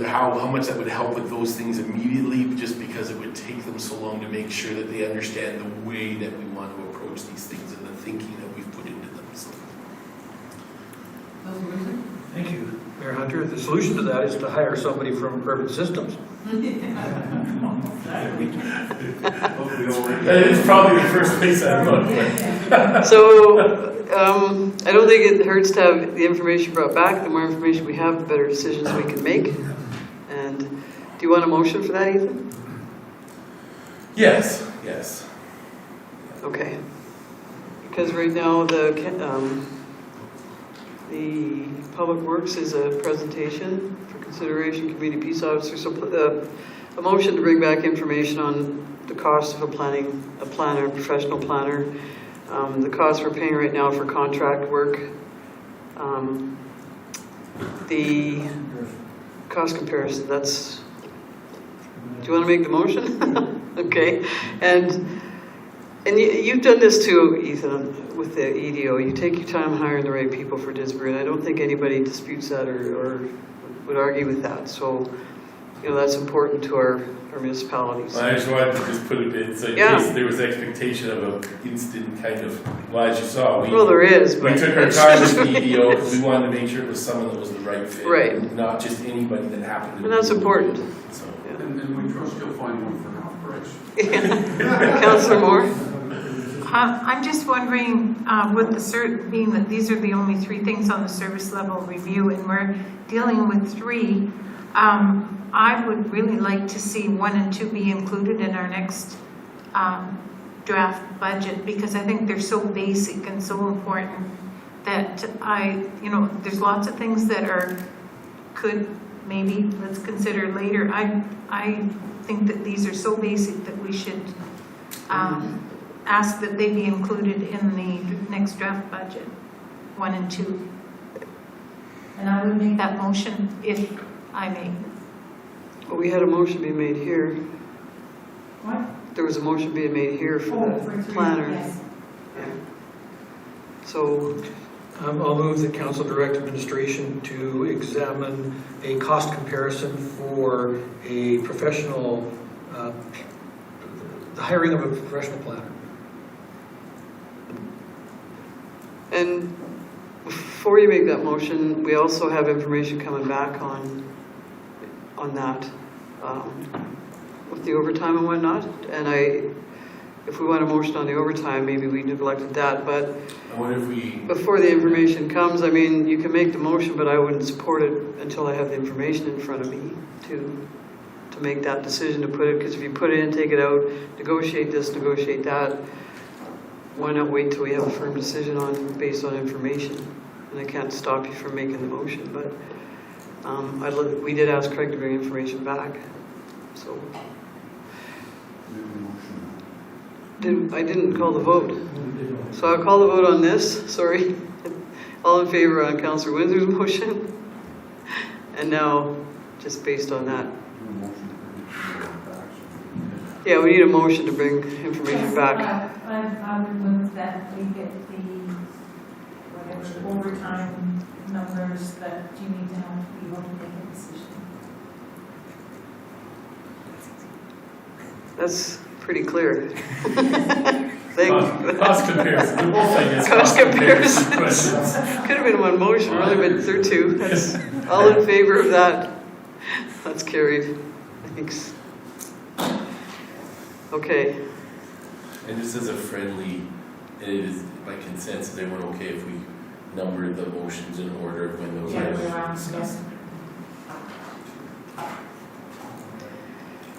how much that would help with those things immediately, just because it would take them so long to make sure that they understand the way that we want to approach these things and the thinking that we've put into them. So. Councilor Windsor? Thank you, Mayor Hunter. The solution to that is to hire somebody from Urban Systems. That is probably the first place I'd look. So, I don't think it hurts to have the information brought back. The more information we have, the better decisions we can make. And do you want a motion for that, Ethan? Yes. Okay. Because right now, the Public Works is a presentation for consideration, community peace officer. So a motion to bring back information on the cost of a planner, professional planner, the cost we're paying right now for contract work, the cost comparison. That's. Do you want to make the motion? Okay, and you've done this too, Ethan, with the EDO. You take your time hiring the right people for Disbury, and I don't think anybody disputes that or would argue with that. So, that's important to our municipalities. Well, I just wanted to just put it in, so in case there was expectation of an instant kind of, well, as you saw, there is. We took our time with the EDO because we wanted to make sure it was someone that was the right fit. Right. Not just anybody that happened to And that's important. So. Yeah. And we trust you'll find one for half price. Councillor Moore? I'm just wondering, with the cert being that these are the only 3 things on the service level review, and we're dealing with 3, I would really like to see 1 and 2 be included in our next draft budget, because I think they're so basic and so important that there's lots of things that maybe let's consider later. I think that these are so basic that we should ask that they be included in the next draft budget, 1 and 2. And I would make that motion if I may. Well, we had a motion being made here. What? There was a motion being made here for the 3, planner. yes. Yeah. So, I'll move the council direct administration to examine a cost comparison for a professional, the hiring of a professional planner. and before you make that motion, we also have information coming back on that, with the overtime and whatnot. And if we want a motion on the overtime, maybe we neglected that, but I wonder if we, before the information comes, I mean, you can make the motion, but I wouldn't support it until I have the information in front of me to make that decision to put it, because if you put it in, take it out, negotiate this, negotiate that, why not wait till we have a firm decision based on information? And I can't stop you from making the motion, but we did ask Craig to bring information back, so. I didn't call the vote. So I'll call the vote on this, sorry. All in favor on Councillor Windsor's motion? And now, just based on that. Yeah, we need a motion to bring information back. I would move that we get the, whatever, overtime numbers that you need to have to be able to make a decision. That's pretty clear. Thank you. cost comparison, they're both, I guess. Cost comparison. questions. Could have been one motion, really, but they're two. That's all in favor of that. That's carried. Thanks. Okay. And just as a friendly, and it is by consensus, everyone okay if we number the motions in order of when those items are discussed?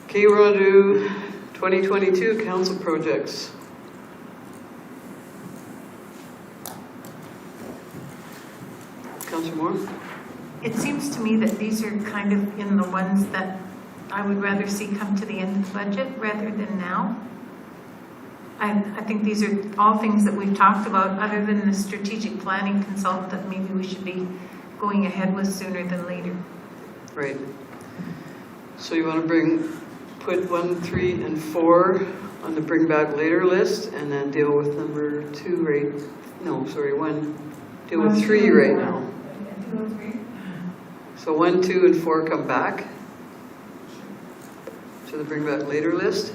Okay, we're on to 2022 council projects. Councillor Moore? It seems to me that these are kind of in the ones that I would rather see come to the end of the budget rather than now. I think these are all things that we've talked about, other than the strategic planning consultant that maybe we should be going ahead with sooner than later. Right. So you want to put 1, 3, and 4 on the bring back later list, and then deal with number 2 right, no, sorry, 1, deal with 3 right now. So 1, 2, and 4 come back to the bring back later list.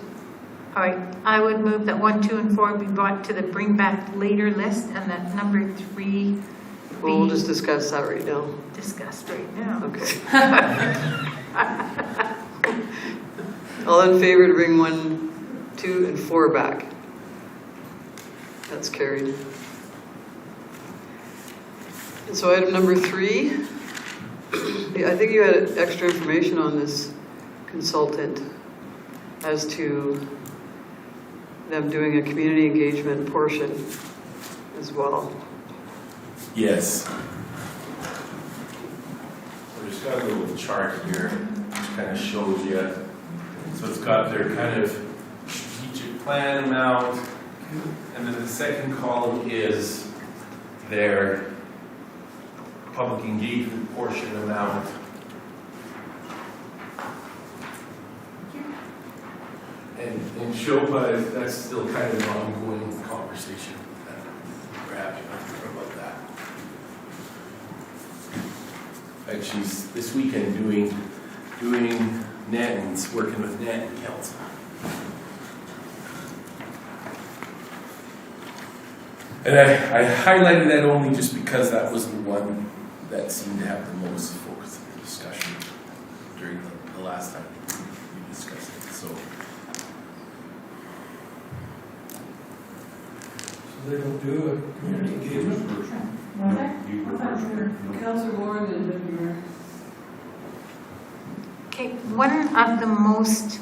All right, I would move that 1, 2, and 4 be brought to the bring back later list, and that number 3 Well, we'll be just discuss that right now. discussed right now. Okay. All in favor to bring 1, 2, and 4 back? That's carried. And so item number 3, I think you had extra information on this consultant as to them doing a community engagement portion as well. Yes. So just got a little chart here, which kind of shows you. So it's got their kind of strategic plan amount, and then the second column is their public engagement portion amount. And Shilpa, that's still kind of an ongoing conversation that we're having about that. And she's this weekend doing Nanton's, working with Nanton Council. And I highlighted that only just because that was the one that seemed to have the most focus of the discussion during the last time we discussed it. So They don't do a community engagement? Councillor Moore and then Deputy Mayor. Okay, one of the most,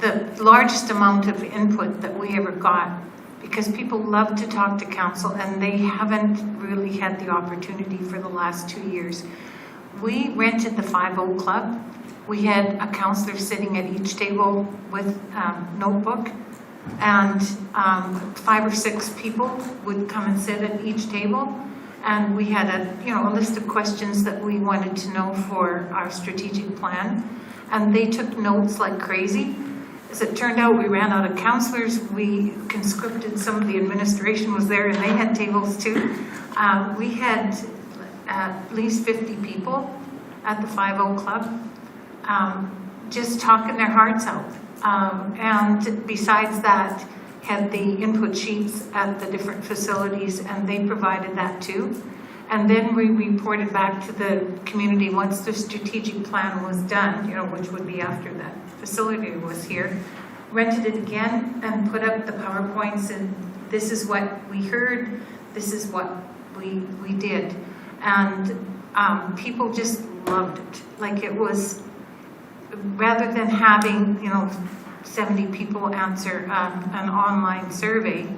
the largest amount of input that we ever got, because people love to talk to council and they haven't really had the opportunity for the last 2 years. We rented the 5-0 Club. We had a councillor sitting at each table with notebook, and 5 or 6 people would come and sit at each table. And we had a list of questions that we wanted to know for our strategic plan. And they took notes like crazy. As it turned out, we ran out of councillors. We conscripted some of the administration was there, and they had tables too. We had at least 50 people at the 5-0 Club, just talking their hearts out. And besides that, had the input sheets at the different facilities, and they provided that too. And then we reported back to the community once the strategic plan was done, which would be after that facility was here, rented it again and put up the PowerPoints, and this is what we heard, this is what we did. And people just loved it. Like, it was, rather than having, 70 people answer an online survey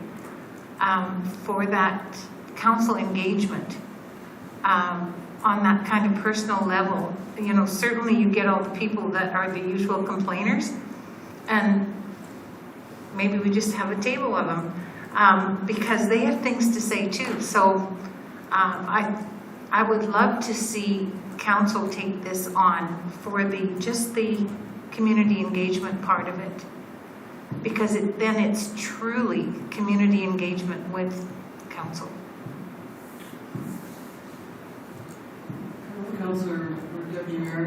for that council engagement on that kind of personal level. Certainly you get all the people that are the usual complainers, and maybe we just have a table of them because they have things to say too. So I would love to see council take this on for just the community engagement part of it, because then it's truly community engagement with council. Councillor or Deputy Mayor,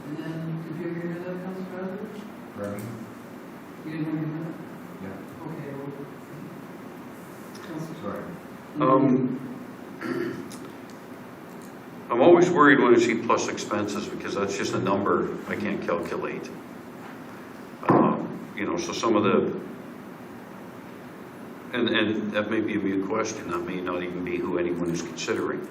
and then did you hear that, Councillor Rogers? Right. You didn't hear that? Yeah. Okay, well. Sorry. I'm always worried when I see plus expenses, because that's just a number I can't calculate. So some of the, and that may be a mute question, that may not even be who anyone is considering.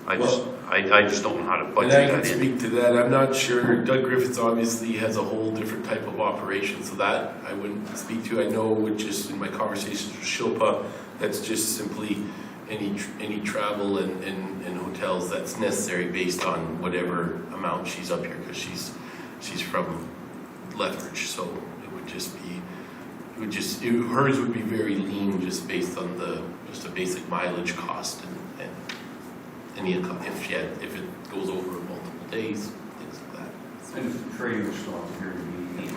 I just don't know how to budget And I that can in. speak to that. I'm not sure. Doug Griffiths obviously has a whole different type of operation, so that I wouldn't speak to. I know, just in my conversations with Shilpa, that's just simply any travel and hotels that's necessary based on whatever amount she's up here, because she's from Lethbridge, so it would just be, hers would be very lean just based on just a basic mileage cost and any, if it goes over multiple days, things like that. And if the train was stopped here, it'd be $8.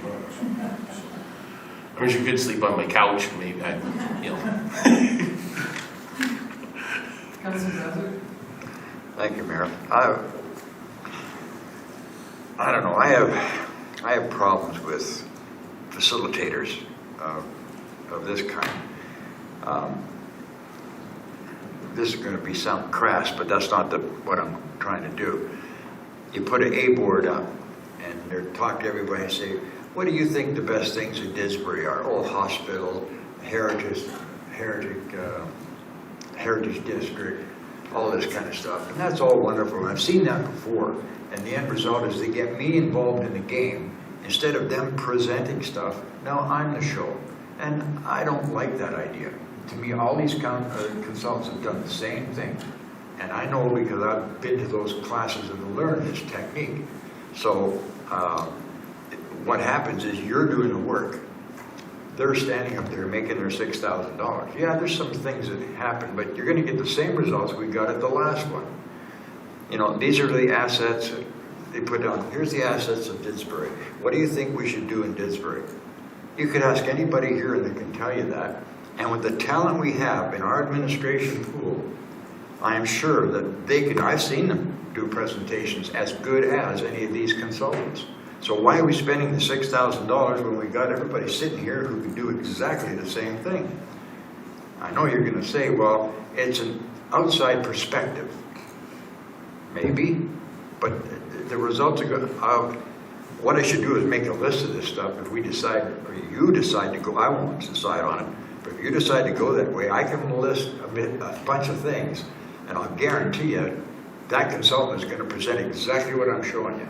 I mean, she could sleep on my couch, maybe, you know. Councilor Brazard? Thank you, Mayor. I don't know, I have problems with facilitators of this kind. This is going to sound crass, but that's not what I'm trying to do. You put an A board up, and they're talking to everybody and say, what do you think the best things in Didsbury are? Oh, hospital, heritage district, all this kind of stuff. And that's all wonderful. I've seen that before. And the end result is they get me involved in the game. Instead of them presenting stuff, now I'm the show. And I don't like that idea. To me, all these consultants have done the same thing. And I know because I've been to those classes and learned this technique. So what happens is you're doing the work. They're standing up there making their $6,000. Yeah, there's some things that happen, but you're going to get the same results we got at the last one. You know, these are the assets they put down. Here's the assets of Didsbury. What do you think we should do in Didsbury? You could ask anybody here and they can tell you that. And with the talent we have in our administration pool, I am sure that they can, I've seen them do presentations as good as any of these consultants. So why are we spending the $6,000 when we got everybody sitting here who can do exactly the same thing? I know you're going to say, well, it's an outside perspective. Maybe, but the results are good. What I should do is make a list of this stuff. If we decide, or you decide to go, I won't decide on it, but if you decide to go that way, I can list a bunch of things, and I'll guarantee you that consultant is going to present exactly what I'm showing you.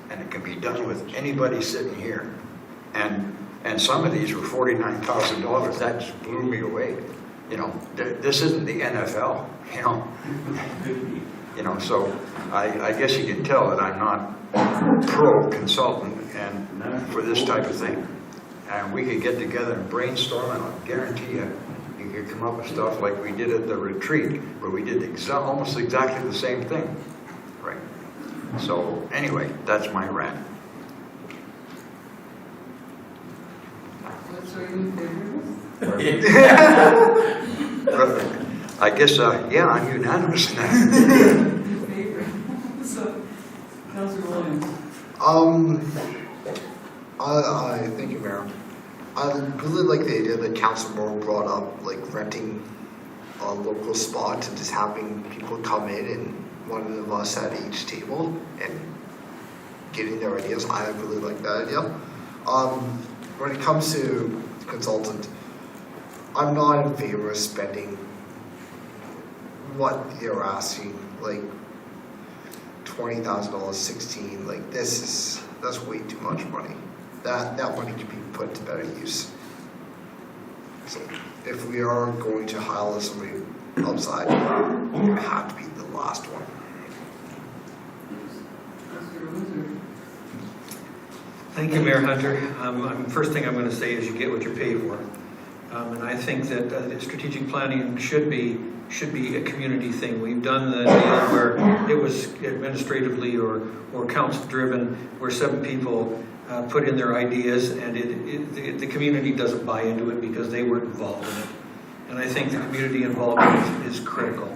And it can be done with anybody sitting here. And some of these were $49,000. That just blew me away. You know, this isn't the NFL, you know. You know, so I guess you can tell that I'm not pro consultant and for this type of thing. And we could get together and brainstorm, and I'll guarantee you could come up with stuff like we did at the retreat, where we did almost exactly the same thing. Right. So anyway, that's my rant. So are you in favor of this? I guess, yeah, I'm unanimous in that. In favor. So, Councilor Williams? Thank you, Mayor. I really like the idea that Councilor Moore brought up, like renting a local spot and just having people come in and one of us at each table and getting their ideas. I really like that idea. When it comes to consultant, I'm not in favor of spending what you're asking, like $20,000, $16,000. Like that's way too much money. That money can be put to better use. So if we are going to hire somebody outside, it's going to have to be the last one. Thank you, Mayor Hunter. First thing I'm going to say is you get what you pay for. And I think that strategic planning should be a community thing. We've done the deal where it was administratively or council driven, where 7 people put in their ideas, and the community doesn't buy into it because they weren't involved in it. And I think the community involvement is critical.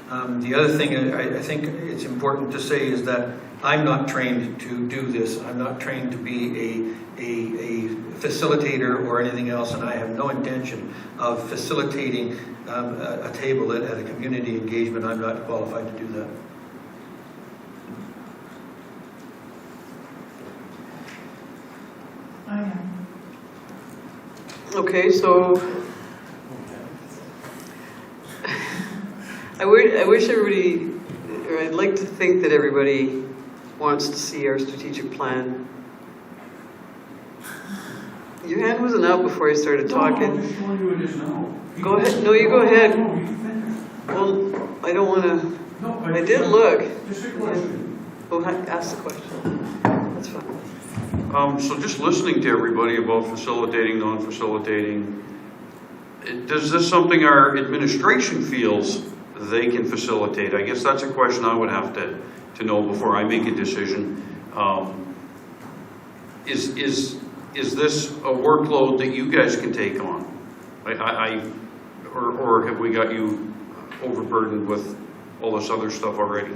The other thing I think it's important to say is that I'm not trained to do this. I'm not trained to be a facilitator or anything else, and I have no intention of facilitating a table at a community engagement. I'm not qualified to do that. I am. Okay, so I wish everybody, or I'd like to think that everybody wants to see our strategic plan Your hand wasn't up before I started No, I'm talking. just showing you it is now. Go ahead. No, you go ahead. No, you can finish. Well, I don't want to, No, I did look. Just a question. Oh, ask the question. That's fine. So just listening to everybody about facilitating, non-facilitating, does this something our administration feels they can facilitate? I guess that's a question I would have to know before I make a decision. Is this a workload that you guys can take on? Or have we got you overburdened with all this other stuff already?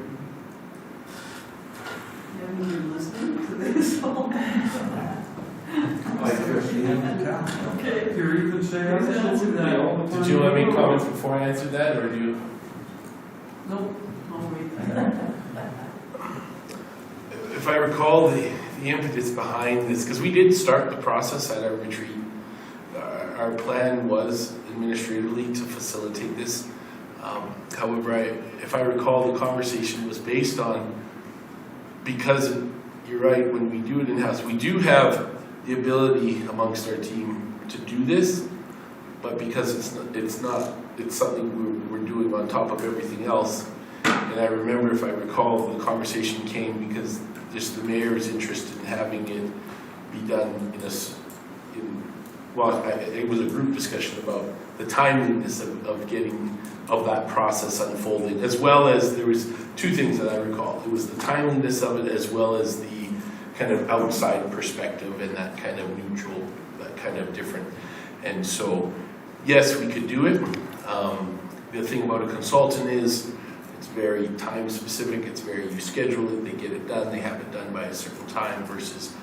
Haven't been listening to this whole. Okay. You're even saying Please answer that. all the time. Did you want to make comments before I answer that, or do you? Nope, I'll wait. If I recall, the impetus behind this, because we did start the process at our retreat. Our plan was administratively to facilitate this. However, if I recall, the conversation was based on, because you're right, when we do it in-house, we do have the ability amongst our team to do this, but because it's something we're doing on top of everything else. And I remember, if I recall, the conversation came because just the mayor is interested in having it be done it was a group discussion about the timeliness of that process unfolding, as well as there was two things that I recall. It was the timeliness of it, as well as the kind of outside perspective and that kind of neutral, that kind of different. And so, yes, we could do it. The thing about a consultant is it's very time specific. It's very, you schedule it, they get it done, they have it done by a certain time versus,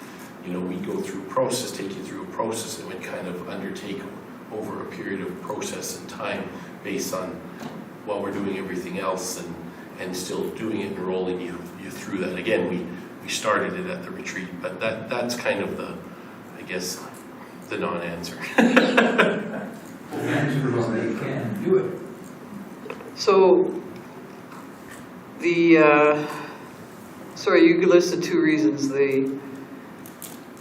we go through a process, take you through a process that would kind of undertake over a period of process and time based on while we're doing everything else and still doing it and rolling you through that. Again, we started it at the retreat, but that's kind of the, I guess, the non-answer. Answer when they can do it. So, sorry, you listed two reasons, the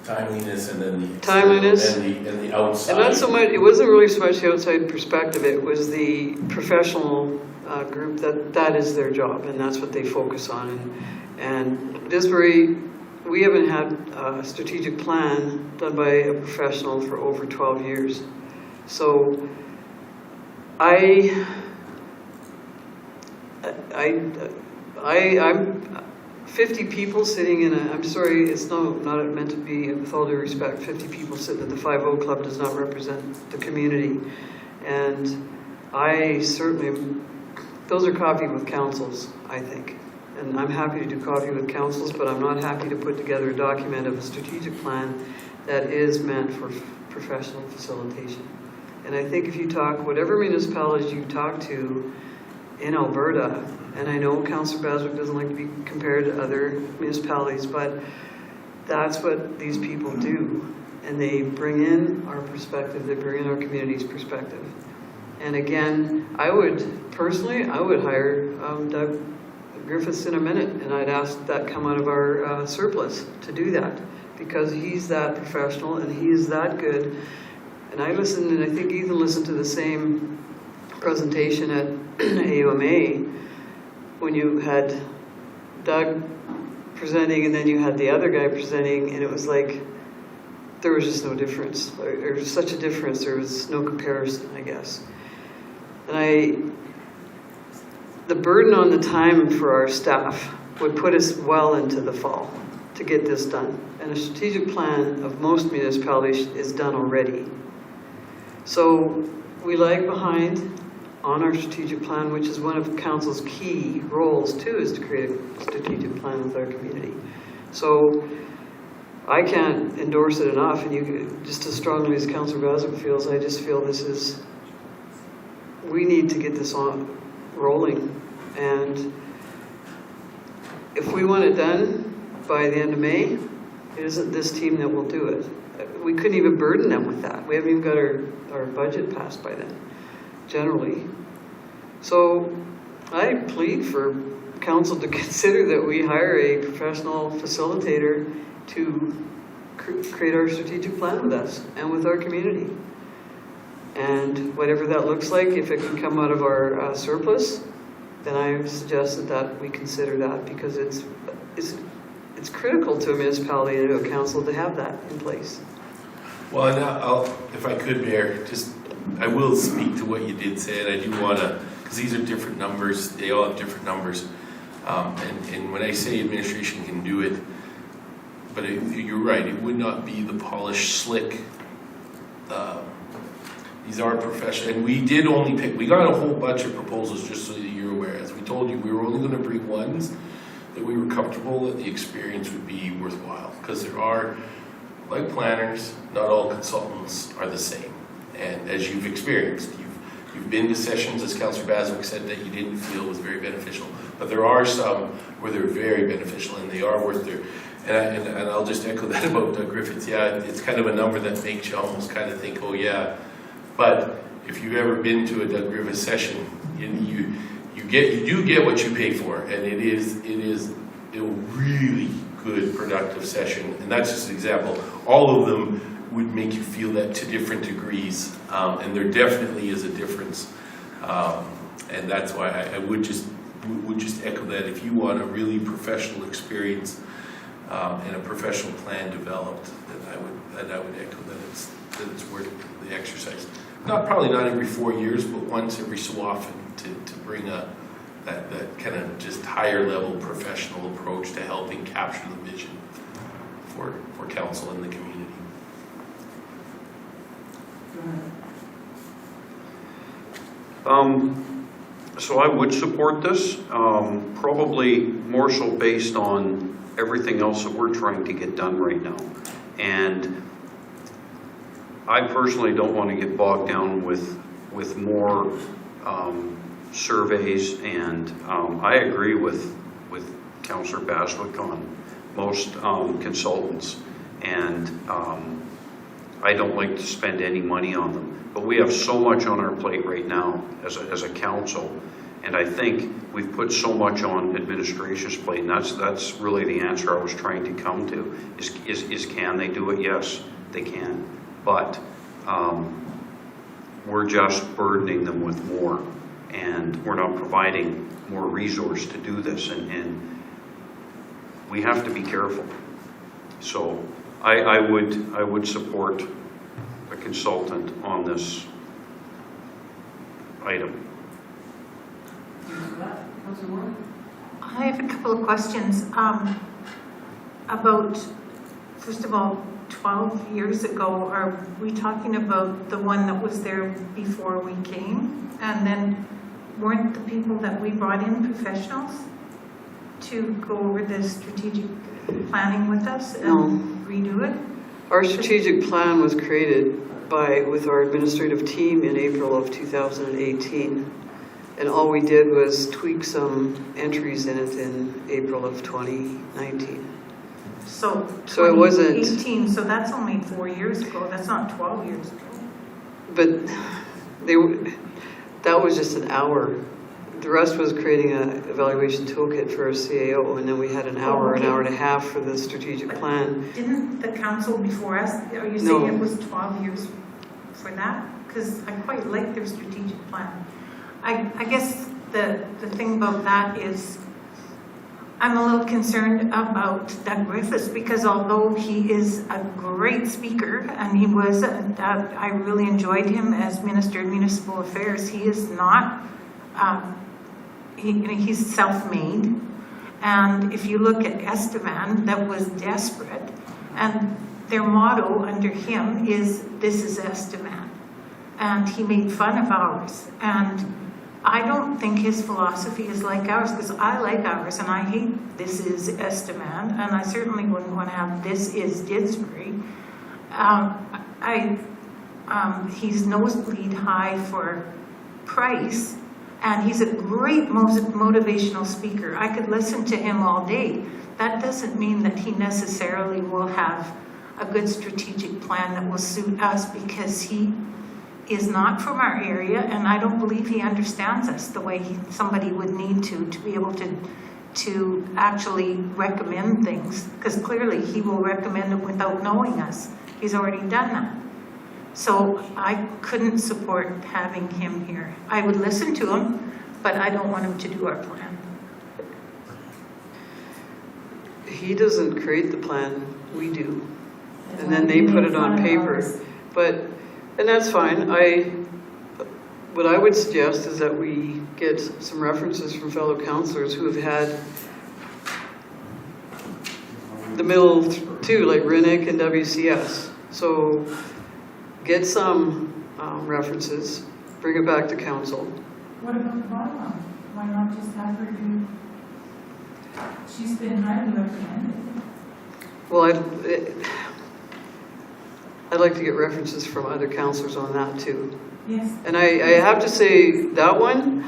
Timeliness and then the Timeliness. and the outside. And not so much, it wasn't really so much the outside perspective, it was the professional group that is their job and that's what they focus on. And we haven't had a strategic plan done by a professional for over 12 years. So I'm 50 people sitting in I'm sorry, it's not meant to be, with all due respect, 50 people sitting at the 5-0 Club does not represent the community. And I certainly, those are coffee with councils, I think. And I'm happy to do coffee with councils, but I'm not happy to put together a document of a strategic plan that is meant for professional facilitation. And I think if you talk, whatever municipalities you talk to in Alberta, and I know Councillor Baswick doesn't like to be compared to other municipalities, but that's what these people do. And they bring in our perspective, they bring in our community's perspective. And again, I would hire Doug Griffiths in a minute, and I'd ask that come out of our surplus to do that, because he's that professional and he is that good. And I listened, and I think Ethan listened to the same presentation at AUMA when you had Doug presenting and then you had the other guy presenting, and it was like there was just no difference. There was such a difference, there was no comparison, I guess. And the burden on the time for our staff would put us well into the fall to get this done. And a strategic plan of most municipalities is done already. So we lag behind on our strategic plan, which is one of council's key roles too, is to create a strategic plan with our community. So I can't endorse it enough, and you just as strongly as Councillor Baswick feels, I just feel we need to get this on rolling. And if we want it done by the end of May, it isn't this team that will do it. We couldn't even burden them with that. We haven't even got our budget passed by then, generally. So I plead for council to consider that we hire a professional facilitator to create our strategic plan with us and with our community. And whatever that looks like, if it can come out of our surplus, then I suggest that we consider that, because it's critical to a municipality and to a council to have that in place. Well, and I'll, if I could, Mayor, I will speak to what you did say, and I do want to, because these are different numbers, they all have different numbers. And when I say administration can do it, but you're right, it would not be the polished, slick. These are professional, and we did only pick, we got a whole bunch of proposals, just so that you're aware. As we told you, we were only going to bring ones that we were comfortable that the experience would be worthwhile. Because there are, like planners, not all consultants are the same. And as you've experienced, you've been to sessions, as Councillor Baswick said, that you didn't feel was very beneficial. But there are some where they're very beneficial, and they are worth their, and I'll just echo that about Doug Griffiths. Yeah, it's kind of a number that makes you almost kind of think, oh yeah. But if you've ever been to a Doug Griffiths session, you do get what you pay for, and it is a really good, productive session. And that's just an example. All of them would make you feel that to different degrees, and there definitely is a difference. And that's why I would just echo that. If you want a really professional experience and a professional plan developed, then I would echo that it's worth the exercise. Probably not every 4 years, but once every so often to bring that kind of just higher level professional approach to helping capture the vision for council and the community. So I would support this, probably more so based on everything else that we're trying to get done right now. And I personally don't want to get bogged down with more surveys, and I agree with Councillor Baswick on most consultants, and I don't like to spend any money on them. But we have so much on our plate right now as a council, and I think we've put so much on administration's plate, and that's really the answer I was trying to come to, is can they do it? Yes, they can. But we're just burdening them with more, and we're not providing more resource to do this, and we have to be careful. So I would support a consultant on this item. Councilor Moore? I have a couple of questions about, first of all, 12 years ago, are we talking about the one that was there before we came? And then weren't the people that we brought in professionals to go over the strategic planning with us and redo it? Our strategic plan was created with our administrative team in April of 2018. And all we did was tweak some entries in it in April of 2019. So it wasn't, 18, so that's only 4 years ago. That's not 12 years ago. but that was just an hour. The rest was creating an evaluation toolkit for a CAO, and then we had an hour and a half for the strategic plan. Didn't the council before us, are you No. saying it was 12 years for that? Because I quite like their strategic plan. I guess the thing about that is I'm a little concerned about Doug Griffiths, because although he is a great speaker, and he was, I really enjoyed him as Minister of Municipal Affairs, he is not, he's self-made. And if you look at Estevan, that was desperate, and their motto under him is, "This is Estevan." And he made fun of ours. And I don't think his philosophy is like ours, because I like ours, and I hate "this is Estevan," and I certainly wouldn't want to have "this is Didsbury." He's nosebleed high for price, and he's a great motivational speaker. I could listen to him all day. That doesn't mean that he necessarily will have a good strategic plan that will suit us, because he is not from our area, and I don't believe he understands us the way somebody would need to be able to to actually recommend things, because clearly he will recommend it without knowing us. He's already done that. So I couldn't support having him here. I would listen to him, but I don't want him to do our plan. He doesn't create the plan, we do. And then they put it on paper. But, and that's fine. What I would suggest is that we get some references from fellow councillors who have had the middle two, like Rinnick and WCS. So get some references, bring it back to council. What about the bylaw? Why not just have her do, she's been highly recommended. Well, I'd like to get references from other councillors on that too. Yes. And I have to say, that one,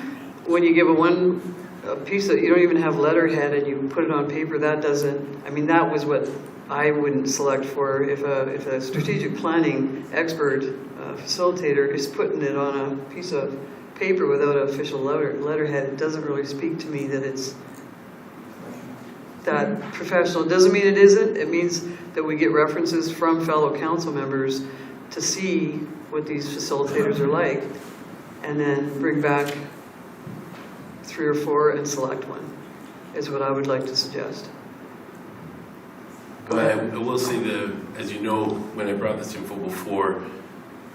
when you give a piece that you don't even have letterhead and you put it on paper, that doesn't, I mean, that was what I wouldn't select for. If a strategic planning expert facilitator is putting it on a piece of paper without an official letterhead, it doesn't really speak to me that it's that professional. It doesn't mean it isn't. It means that we get references from fellow council members to see what these facilitators are like, and then bring back 3 or 4 and select one, is what I would like to suggest. But I will say as you know, when I brought this info before,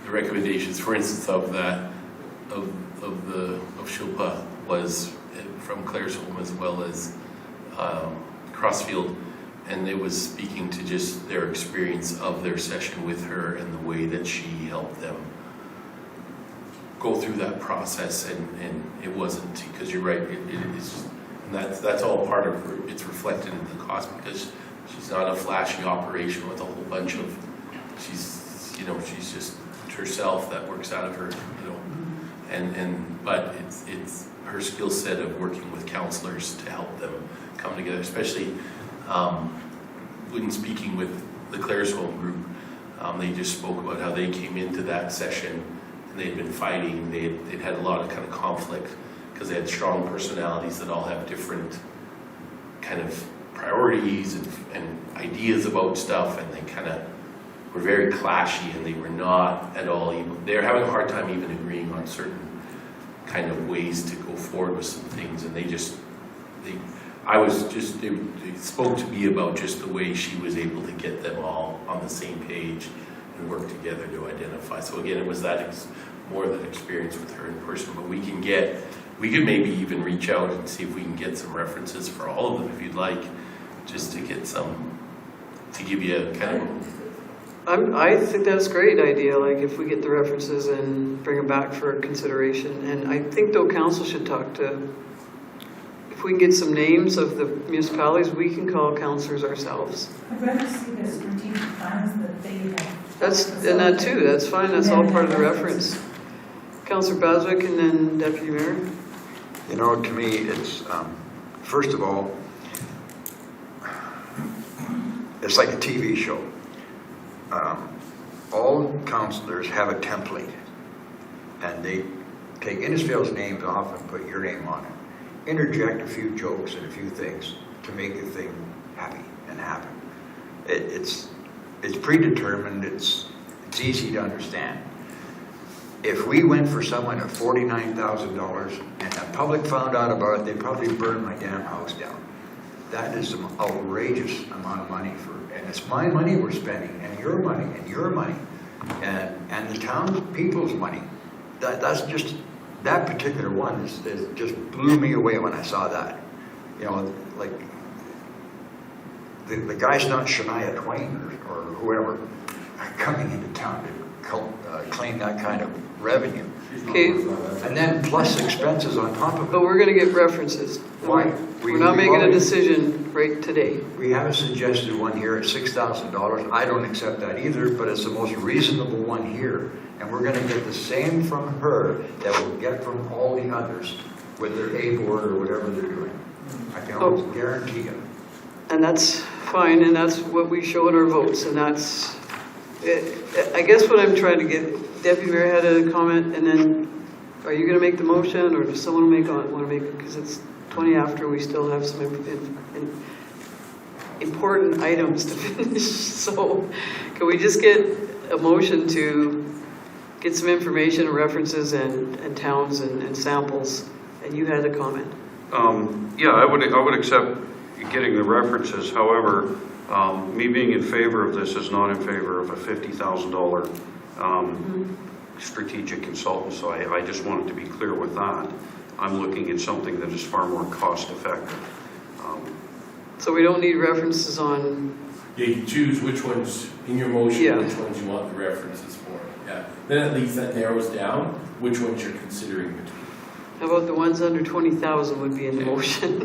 the recommendations, for instance, of Shilpa was from Claresholm as well as Crossfield, and it was speaking to just their experience of their session with her and the way that she helped them go through that process, and it wasn't, because you're right, it is, and that's all part of her, it's reflected in the cost, because she's not a flashy operation with a whole bunch of, she's just herself that works out of her, but it's her skill set of working with counselors to help them come together, especially when speaking with the Claresholm group, they just spoke about how they came into that session and they'd been fighting, they'd had a lot of kind of conflict because they had strong personalities that all have different kind of priorities and ideas about stuff, and they kind of were very clashy, and they were not at all even, they were having a hard time even agreeing on certain kind of ways to go forward with some things, and they spoke to me about just the way she was able to get them all on the same page and work together to identify. So again, it was more that experience with her in person, but we could maybe even reach out and see if we can get some references for all of them if you'd like, just to get some, to give you a kind of. I think that's a great idea, like if we get the references and bring them back for consideration. And I think though council should talk to, if we can get some names of the municipalities, we can call councillors ourselves. I'd rather see the strategic plans that they have. And that too, that's fine, that's all part of the reference. Councillor Baswick and then Deputy Mayor. You know, to me, it's, first of all, it's like a TV show. All councillors have a template, and they take Innisfail's names off and put your name on it. Interject a few jokes and a few things to make the thing happy and happen. It's predetermined, it's easy to understand. If we went for someone at $49,000 and the public found out about it, they'd probably burn my damn house down. That is some outrageous amount of money and it's my money we're spending, and your money, and the town people's money. That's just, that particular one is just blew me away when I saw that. You know, like, the guy's not Shania Twain or whoever coming into town to claim that kind of revenue. Okay. And then plus expenses on top of it. But we're gonna get references. Why? We're not making a decision right today. We have a suggested one here at $6,000. I don't accept that either, but it's the most reasonable one here. And we're gonna get the same from her that we'll get from all the others with their A board or whatever they're doing. I can almost guarantee you. And that's fine, and that's what we show in our votes, and that's, I guess what I'm trying to get, Deputy Mayor had a comment, and then, are you gonna make the motion, or does someone want to make it, because it's 20 after, we still have some important items to finish. So can we just get a motion to get some information, references, and towns and samples? And you had a comment. Yeah, I would accept getting the references. However, me being in favor of this is not in favor of a $50,000 strategic consultant. So I just wanted to be clear with that. I'm looking at something that is far more cost effective. So we don't need references on, Yeah, you choose which ones in your motion, Yeah. which ones you want the references for. Yeah. Then at least that narrows down which ones you're considering between. how about the ones under 20,000 would be in the motion?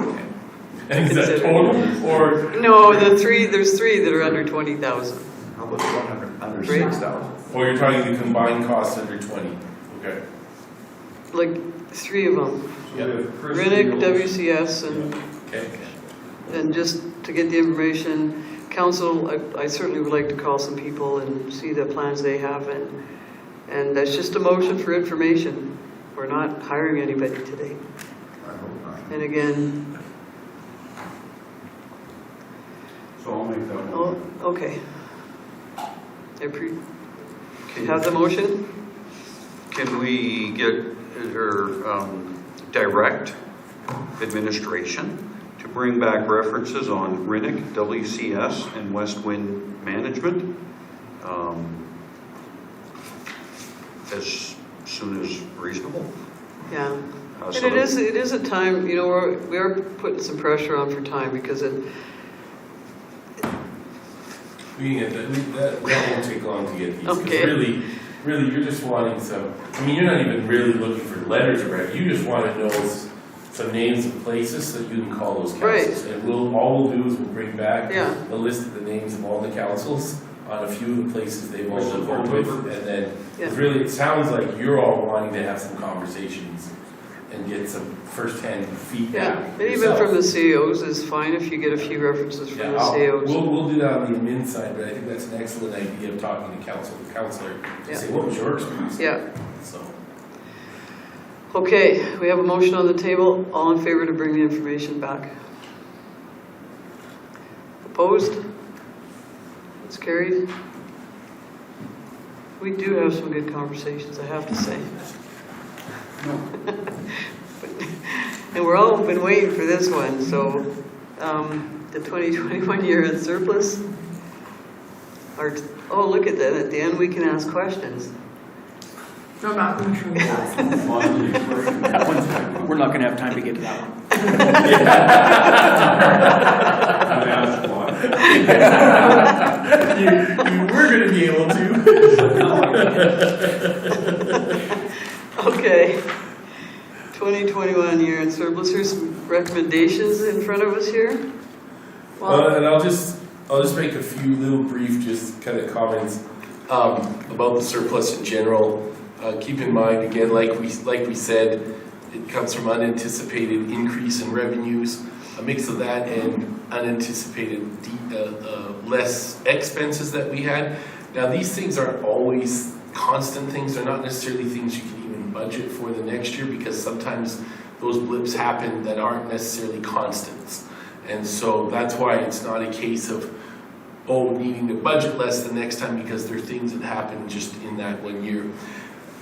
And is that total or? No, there's three that are under 20,000. How about the one under Great. 6,000? Or you're talking the combined costs under 20? Okay. Like three of them. Yeah. Rinnick, WCS, Okay. and just to get the information. Council, I certainly would like to call some people and see the plans they have, and that's just a motion for information. We're not hiring anybody today. I hope not. And again, So I'll make that oh, one. okay. Have the motion? Can we get direct administration to bring back references on Rinnick, WCS, and West Wind Management as soon as reasonable? Yeah. And So it is a time, you know, we are putting some pressure on for time because We can get that won't take long to get these. 'Cause Okay. Really, you're just wanting some, I mean, you're not even really looking for letters of credit. You just want to know some names of places so that you can call those councils. And all we'll do is we'll bring back Yeah. a list of the names of all the councils on a few of the places they've all worked with. And then, Yeah. really, it sounds like you're all wanting to have some conversations and get some firsthand feedback. yeah, and even from the CEOs is fine if you get a few references from the CEOs. We'll do that on the admin side, but I think that's an excellent idea of talking to counselor, Yeah. to say, what was your experience? Yeah. So, Okay, we have a motion on the table. All in favor to bring the information back? Opposed? It's carried. We do have some good conversations, I have to say. And we're all been waiting for this one, so the 2021 year in surplus. Oh, look at that, at the end we can ask questions. No, I'm not going to try that. That one's, we're not gonna have time to get to that one. you were going to be able to. Okay, 2021 year in surplus, here's some recommendations in front of us here. And I'll just make a few little brief, just kind of comments about the surplus in general. Keep in mind, again, like we said, it comes from unanticipated increase in revenues, a mix of that and unanticipated less expenses that we had. Now, these things aren't always constant things. They're not necessarily things you can even budget for the next year, because sometimes those blips happen that aren't necessarily constants. And so that's why it's not a case of, needing to budget less the next time, because there are things that happen just in that 1 year.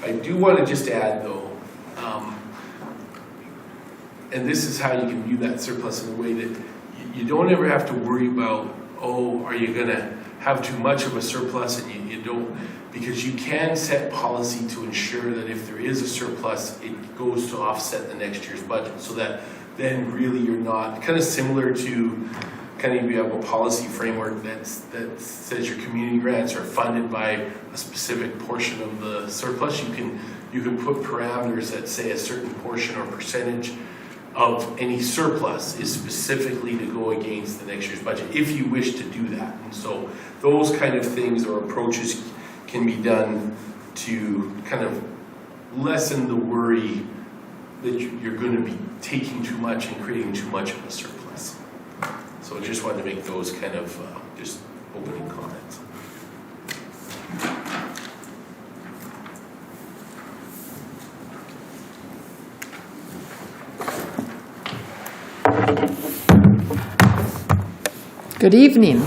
I do want to just add, though, and this is how you can view that surplus in a way that you don't ever have to worry about, are you going to have too much of a surplus, and you don't, because you can set policy to ensure that if there is a surplus, it goes to offset the next year's budget, so that then really you're not, kind of similar to you have a policy framework that says your community grants are funded by a specific portion of the surplus. You can put parameters that say a certain portion or percentage of any surplus is specifically to go against the next year's budget, if you wish to do that. And so those kind of things or approaches can be done to kind of lessen the worry that you're going to be taking too much and creating too much of a surplus. So I just wanted to make those kind of just opening comments. Good evening.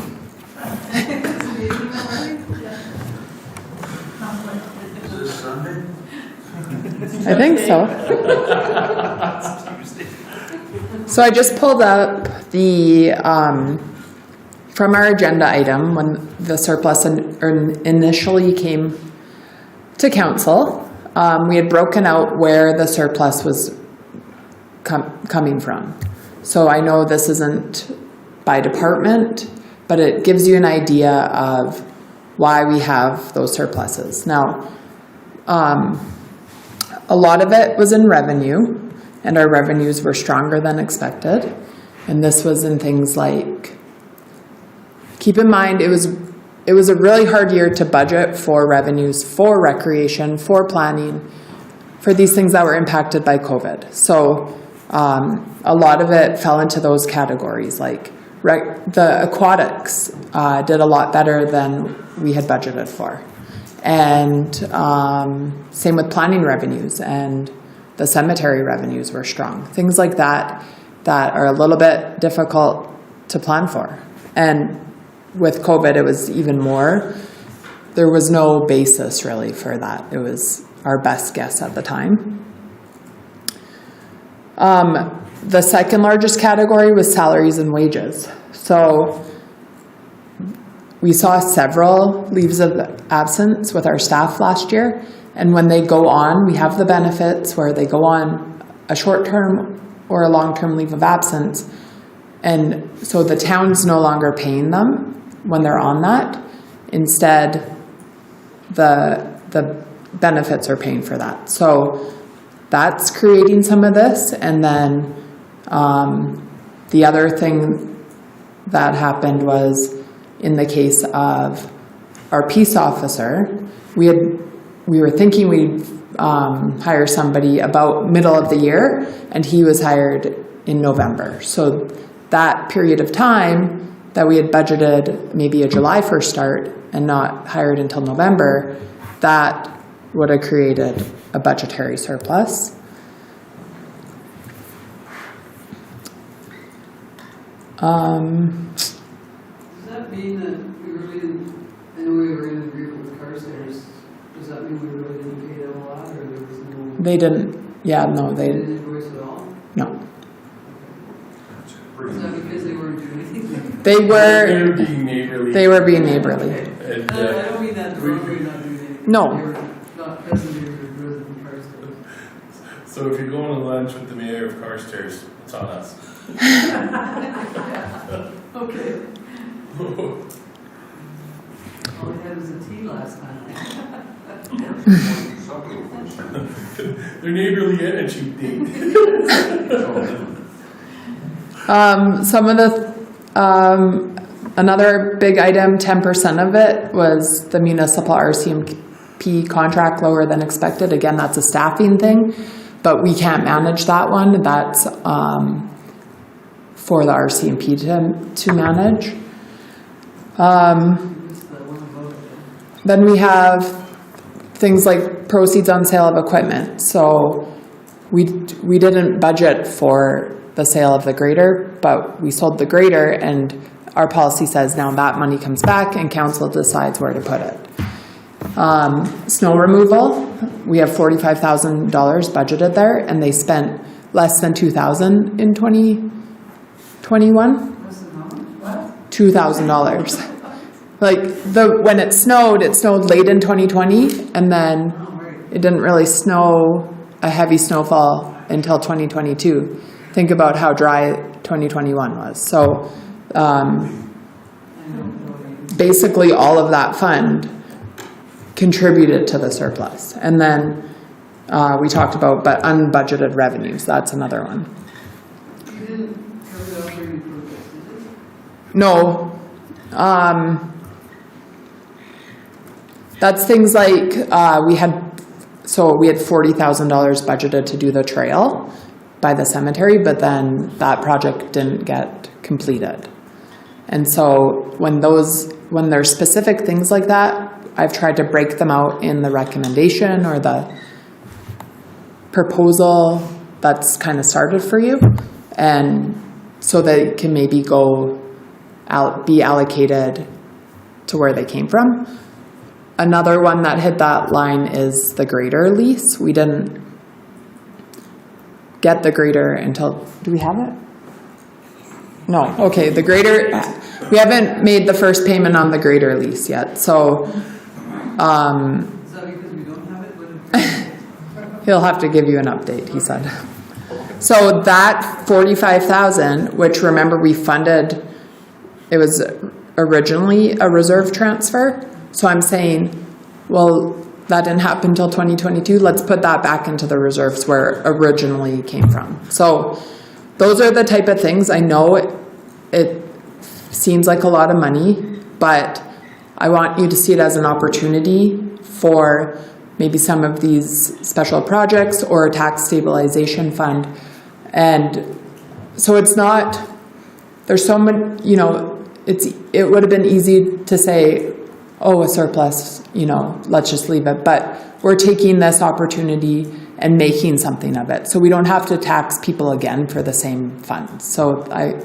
I think so. So I just pulled up the, from our agenda item, when the surplus initially came to council, we had broken out where the surplus was coming from. So I know this isn't by department, but it gives you an idea of why we have those surpluses. Now, a lot of it was in revenue, and our revenues were stronger than expected. And this was in things like, keep in mind, it was a really hard year to budget for revenues, for recreation, for planning, for these things that were impacted by COVID. So a lot of it fell into those categories, like the aquatics did a lot better than we had budgeted for. And same with planning revenues, and the cemetery revenues were strong. Things like that are a little bit difficult to plan for. And with COVID, it was even more. There was no basis really for that. It was our best guess at the time. The second largest category was salaries and wages. So we saw several leaves of absence with our staff last year. And when they go on, we have the benefits where they go on a short-term or a long-term leave of absence. And so the town's no longer paying them when they're on that. Instead, the benefits are paying for that. So that's creating some of this. And then the other thing that happened was in the case of our peace officer, we were thinking we'd hire somebody about middle of the year, and he was hired in November. So that period of time that we had budgeted maybe a July 1st start and not hired until November, that would have created a budgetary surplus. Does that mean that we really didn't, I know we were in agreement with Carstairs, does that mean we really didn't pay them a lot, or there was no? They didn't, yeah, no, They they, didn't invoice at all? no. Is that because they weren't doing anything? They were, being neighborly. they were being neighborly. And, I don't mean that the wrong way, not doing anything. No. They were not present in resident Carstairs. so if you're going to lunch with the mayor of Carstairs, it's on us. Okay. All I had was a tea last time. They're neighborly and a cheap date. Some of the, another big item, 10% of it was the municipal RCMP contract lower than expected. Again, that's a staffing thing, but we can't manage that one. That's for the RCMP to manage. Then we have things like proceeds on sale of equipment. So we didn't budget for the sale of the grader, but we sold the grader, and our policy says now that money comes back and council decides where to put it. Snow removal, we have $45,000 budgeted there, and they spent less than $2,000 in 2021. $2,000. Like when it snowed late in 2020, and then it didn't really snow a heavy snowfall until 2022. Think about how dry 2021 was. So basically all of that fund contributed to the surplus. And then we talked about but unbudgeted revenues. That's another one. You didn't cover the operating projects, did you? No. That's things like we had $40,000 budgeted to do the trail by the cemetery, but then that project didn't get completed. And so when there's specific things like that, I've tried to break them out in the recommendation or the proposal that's kind of started for you, and so that it can maybe go be allocated to where they came from. Another one that hit that line is the grader lease. We didn't get the grader until, do we have it? No, okay, the grader, we haven't made the first payment on the grader lease yet, so, Is that because we don't have it? What he'll have to give you an update, he said. So that 45,000, which remember we funded, it was originally a reserve transfer. So I'm saying, well, that didn't happen until 2022. Let's put that back into the reserves where it originally came from. So those are the type of things. I know it seems like a lot of money, but I want you to see it as an opportunity for maybe some of these special projects or a tax stabilization fund. And so it's not, there's so many, you know, it would have been easy to say, oh, a surplus, you know, let's just leave it. But we're taking this opportunity and making something of it. So we don't have to tax people again for the same funds. So I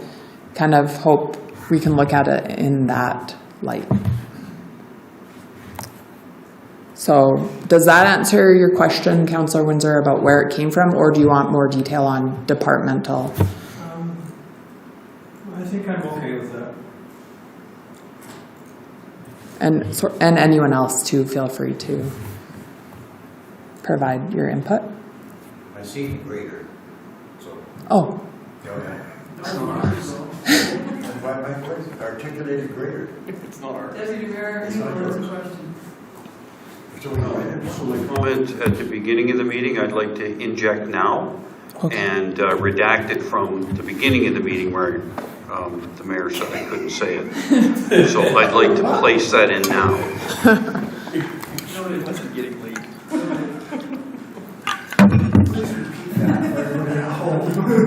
kind of hope we can look at it in that light. So does that answer your question, Councillor Windsor, about where it came from, or do you want more detail on departmental? I think I'm okay with that. And anyone else too, feel free to provide your input. I see the grader, so. Oh, And by my voice, articulated grader. It's not our. Deputy Mayor, It's not anyone has a yours. question? So we know. So my comment at the beginning of the meeting, I'd like to inject now okay. and redact it from the beginning of the meeting where the mayor said I couldn't say it. So I'd like to place that in now. No, it wasn't getting late.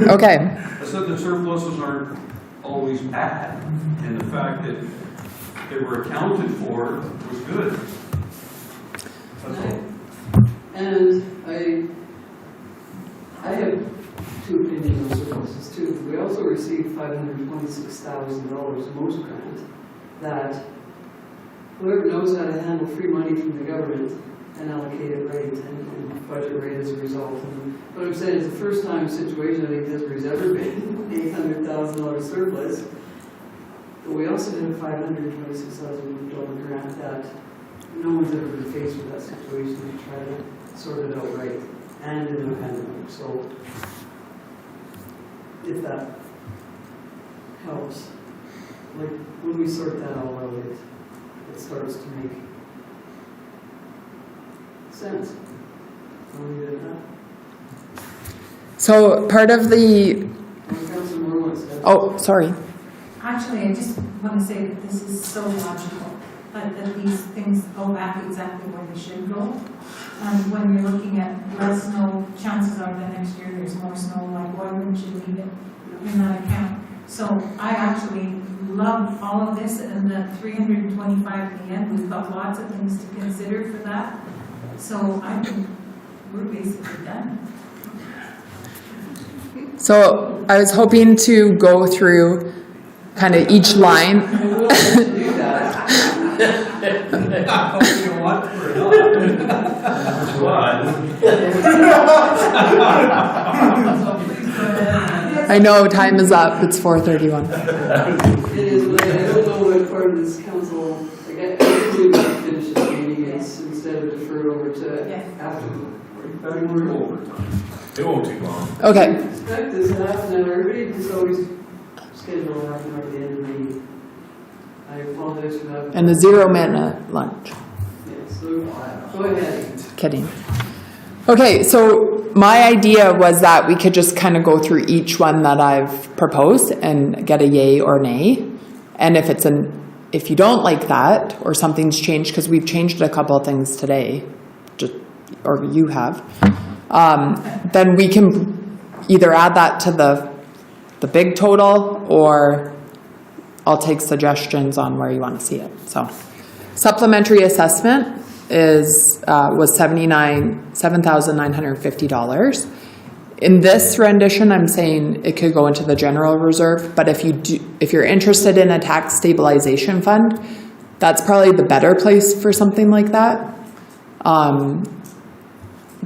Okay. I said that surpluses aren't always bad, and the fact that they were accounted for was good. That's all. And I have two opinions on surpluses too. We also received $526,000 most grant that whoever knows how to handle free money from the government and allocate it right and budget right as a result. And what I'm saying is the first time situation I think Disbury's ever been, $800,000 surplus. But we also did a $526,000 grant that no one's ever been faced with that situation to try to sort it out right and in a pandemic. So if that helps, like when we sort that all out, it starts to make sense. I'll leave it at that. So part of the, Councilor Moore wants to. oh, sorry. Actually, I just want to say that this is so logical, but that these things go back exactly where they should go. And when you're looking at less snow, chances are that next year there's more snow, like why wouldn't you leave it in that account? So I actually love all of this, and the 325 at the end, we've got lots of things to consider for that. So I think we're basically done. So I was hoping to go through kind of each line. I will do that. You know what? We're I know time is up. It's 4:31. It is, but I don't know what part of this council, like I think we should finish this meeting, it's instead of defer over to Yeah. after. We're overtime. It won't take long. Okay. Expect this half an hour, everybody just always schedule a half an hour at the end of the meeting. I apologize for that. And the 0-minute lunch. Yeah, so, go ahead. Kidding. Okay, so my idea was that we could just kind of go through each one that I've proposed and get a yay or nay. And if you don't like that or something's changed, because we've changed a couple of things today, or you have, then we can either add that to the big total, or I'll take suggestions on where you want to see it. So supplementary assessment was $7,950. in this rendition, I'm saying it could go into the general reserve, but if you're interested in a tax stabilization fund, that's probably the better place for something like that.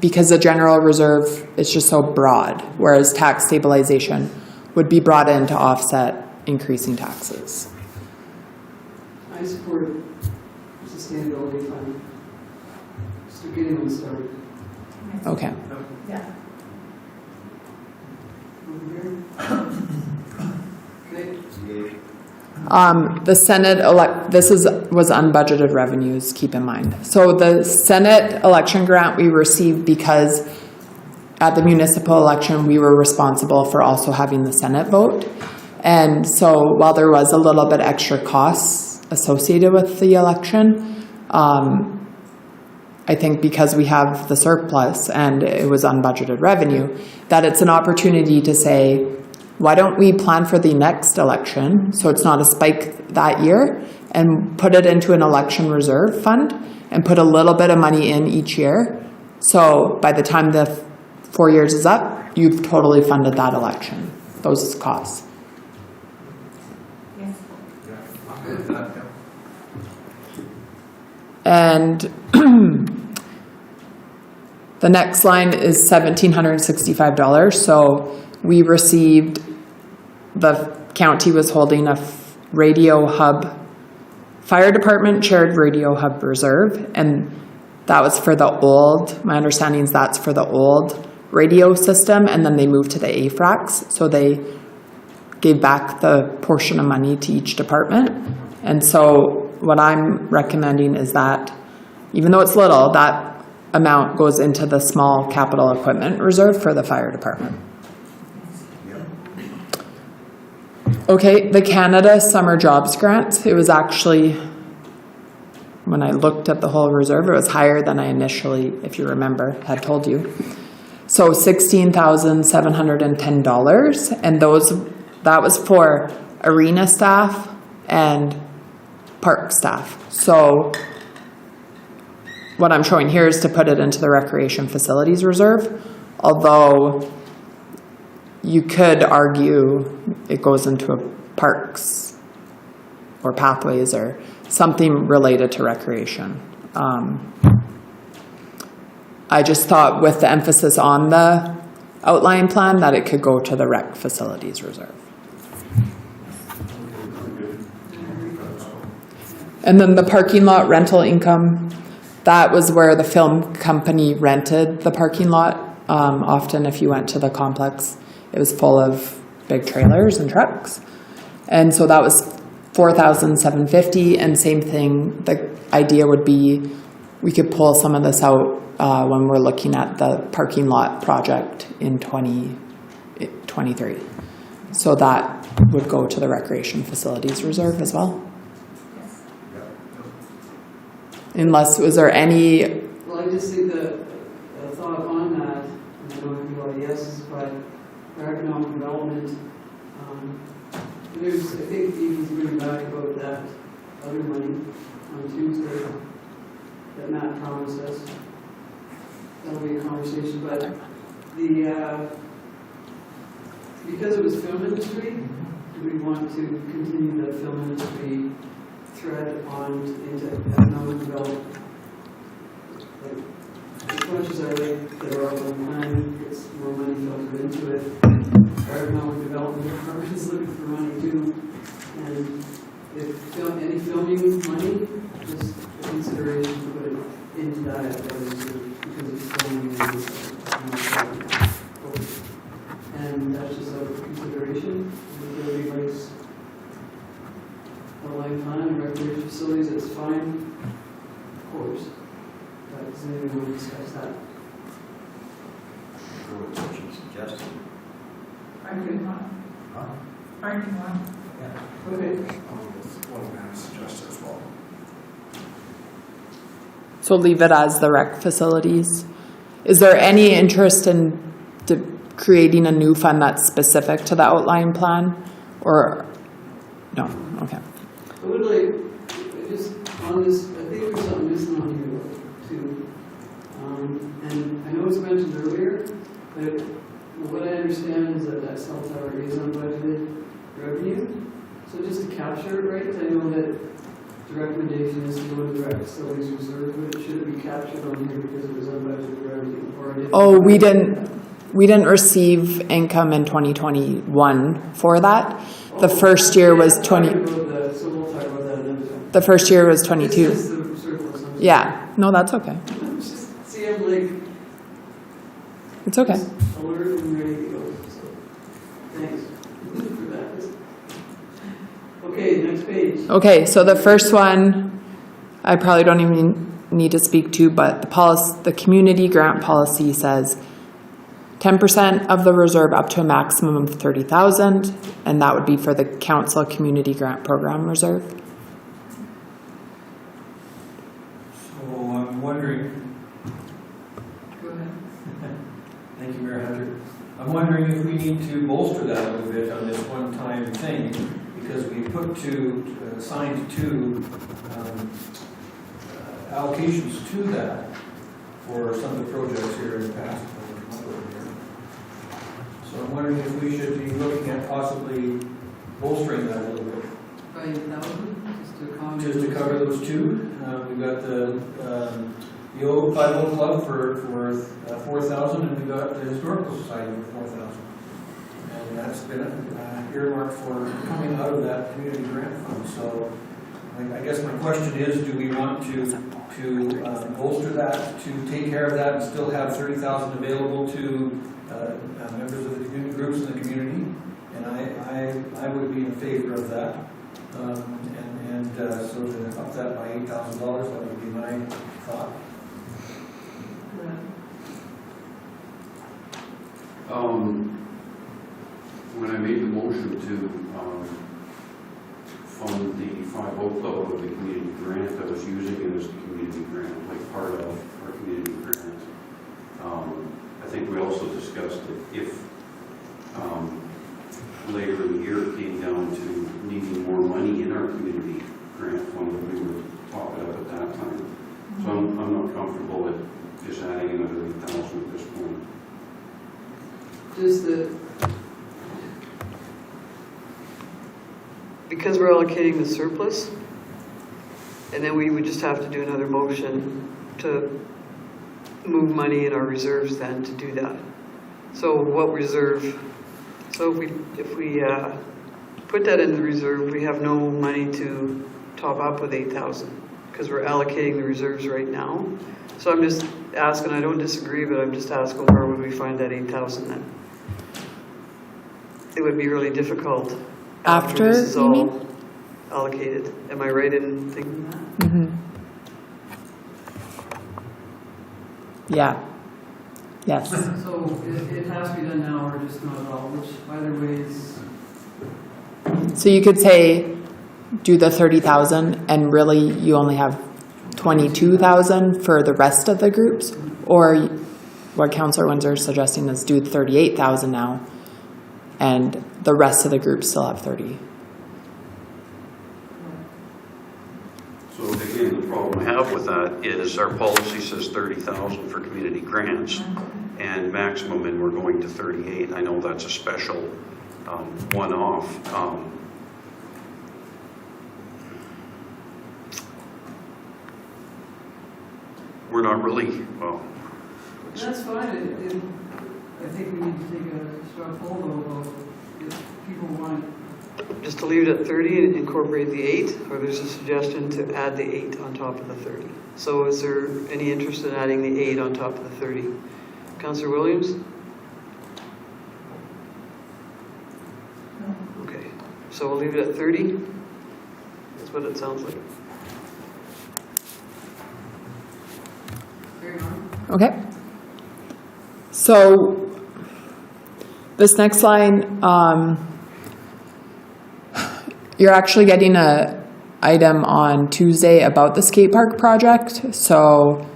Because the general reserve is just so broad, whereas tax stabilization would be brought in to offset increasing taxes. I support sustainability fund. Just to get them started. Okay. Yeah. Over here. Okay. The Senate this was unbudgeted revenues, keep in mind. So the Senate election grant we received because at the municipal election, we were responsible for also having the Senate vote. And so while there was a little bit extra costs associated with the election, I think because we have the surplus and it was unbudgeted revenue, that it's an opportunity to say, why don't we plan for the next election, so it's not a spike that year, and put it into an election reserve fund and put a little bit of money in each year. So by the time the 4 years is up, you've totally funded that election, those costs. Yes. And the next line is $1,765. So we received, the county was holding a radio hub, fire department shared radio hub reserve, and that was for the old, my understanding is that's for the old radio system, and then they moved to the AFRACs, so they gave back the portion of money to each department. And so what I'm recommending is that, even though it's little, that amount goes into the small capital equipment reserve for the fire department. Okay, the Canada Summer Jobs Grant, it was actually, when I looked at the whole reserve, it was higher than I initially, if you remember, had told you. So $16,710, and that was for arena staff and park staff. So what I'm showing here is to put it into the recreation facilities reserve, although you could argue it goes into a parks or pathways or something related to recreation. I just thought with the emphasis on the outline plan that it could go to the rec facilities reserve. And then the parking lot rental income, that was where the film company rented the parking lot. Often if you went to the complex, it was full of big trailers and trucks. And so that was $4,750, and same thing, the idea would be we could pull some of this out when we're looking at the parking lot project in 2023. So that would go to the recreation facilities reserve as well. Unless, was there any? Well, I just think that a thought on that, and I don't have a lot of yeses, but for economic development, there's, I think you can bring back about that other money on Tuesday that Matt promised us. That'll be a conversation, but the, because it was film industry, do we want to continue the film industry thread on into economic development? Like, as much as I like the urban plan, gets more money filtered into it, our economic development department is looking for money too. And if any filming money, just a consideration to put it into that because it's filming and that's just a consideration. Really likes the line plan and recreation facilities, it's fine, of course. But does anyone want to discuss that? What you suggested. Parking lot. Parking lot. Okay. So leave it as the rec facilities. Is there any interest in creating a new fund that's specific to the outline plan? Or, no, okay. I would like, just on this, I think there's something missing on here too. And I know it's mentioned earlier, but what I understand is that cell tower is unbudgeted revenue. So just to capture it right, I know that the recommendation is to go to direct facilities reserve, but should it be captured on here because it was unbudgeted revenue? Or did Oh, we didn't receive income in 2021 for that. The first year was 20, So we'll talk about that another time. the first year was This 22. is the surplus. I'm Yeah, no, that's okay. just, see, I'm like, It's okay. alert and ready to go, so, thanks for that. Okay, next page. Okay, so the first one, I probably don't even need to speak to, but the policy, the community grant policy says 10% of the reserve up to a maximum of 30,000, and that would be for the council community grant program reserve. So I'm wondering, Go ahead. thank you, Mayor Hunter. I'm wondering if we need to bolster that a little bit on this one-time thing, because we assigned two allocations to that for some of the projects here in the past. So I'm wondering if we should be looking at possibly bolstering that a little bit. 5,000, just to accommodate. Just to cover those two, we've got the old 50 Club for 4,000, and we've got the Historical Society for 4,000. And that's been earmarked for coming out of that community grant fund. So I guess my question is, do we want to bolster that, to take care of that, and still have 30,000 available to members of the community groups in the community? And I would be in favor of that. So to up that by $8,000, that would be my thought. When I made the motion to fund the 50 Club out of the community grant, I was using it as the community grant, like part of our community grant. I think we also discussed that if later in the year it came down to needing more money in our community grant fund, that we would top it up at that time. So I'm not comfortable with just adding another 8,000 at this point. Because we're allocating the surplus, and then we would just have to do another motion to move money in our reserves then to do that. So what reserve? So if we put that in the reserve, we have no money to top up with 8,000 because we're allocating the reserves right now. So I'm just asking, I don't disagree, but I'm just asking where would we find that 8,000 then? It would be really difficult After, this is you all mean? allocated. Am I right in thinking that? Mm-hmm. Yeah. Yes. So it has to be done now or just not at all, which either way is, So you could say, do the 30,000 and really you only have 22,000 for the rest of the groups? Or what Councillor Windsor is suggesting is do 38,000 now and the rest of the groups still have 30. So again, the problem I have with that is our policy says 30,000 for community grants and maximum, and we're going to 38. I know that's a special one-off. We're not really, well. that's fine. I think we need to take a straw poll though, if people want. Just to leave it at 30 and incorporate the 8, or there's a suggestion to add the 8 on top of the 30. So is there any interest in adding the 8 on top of the 30? Councillor Williams? Okay, so we'll leave it at 30. That's what it sounds like. Carry on. Okay. So this next line, you're actually getting a item on Tuesday about the skate park project, so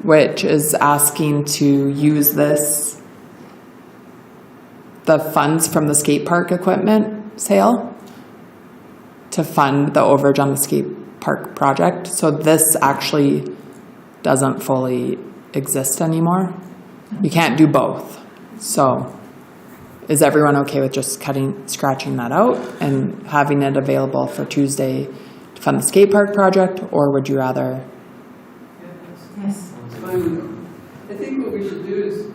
which is asking to use the funds from the skate park equipment sale to fund the overage on the skate park project. So this actually doesn't fully exist anymore. You can't do both. So is everyone okay with just scratching that out and having it available for Tuesday to fund the skate park project, or would you rather? Yes. It's fine with me. I think what we should do is, if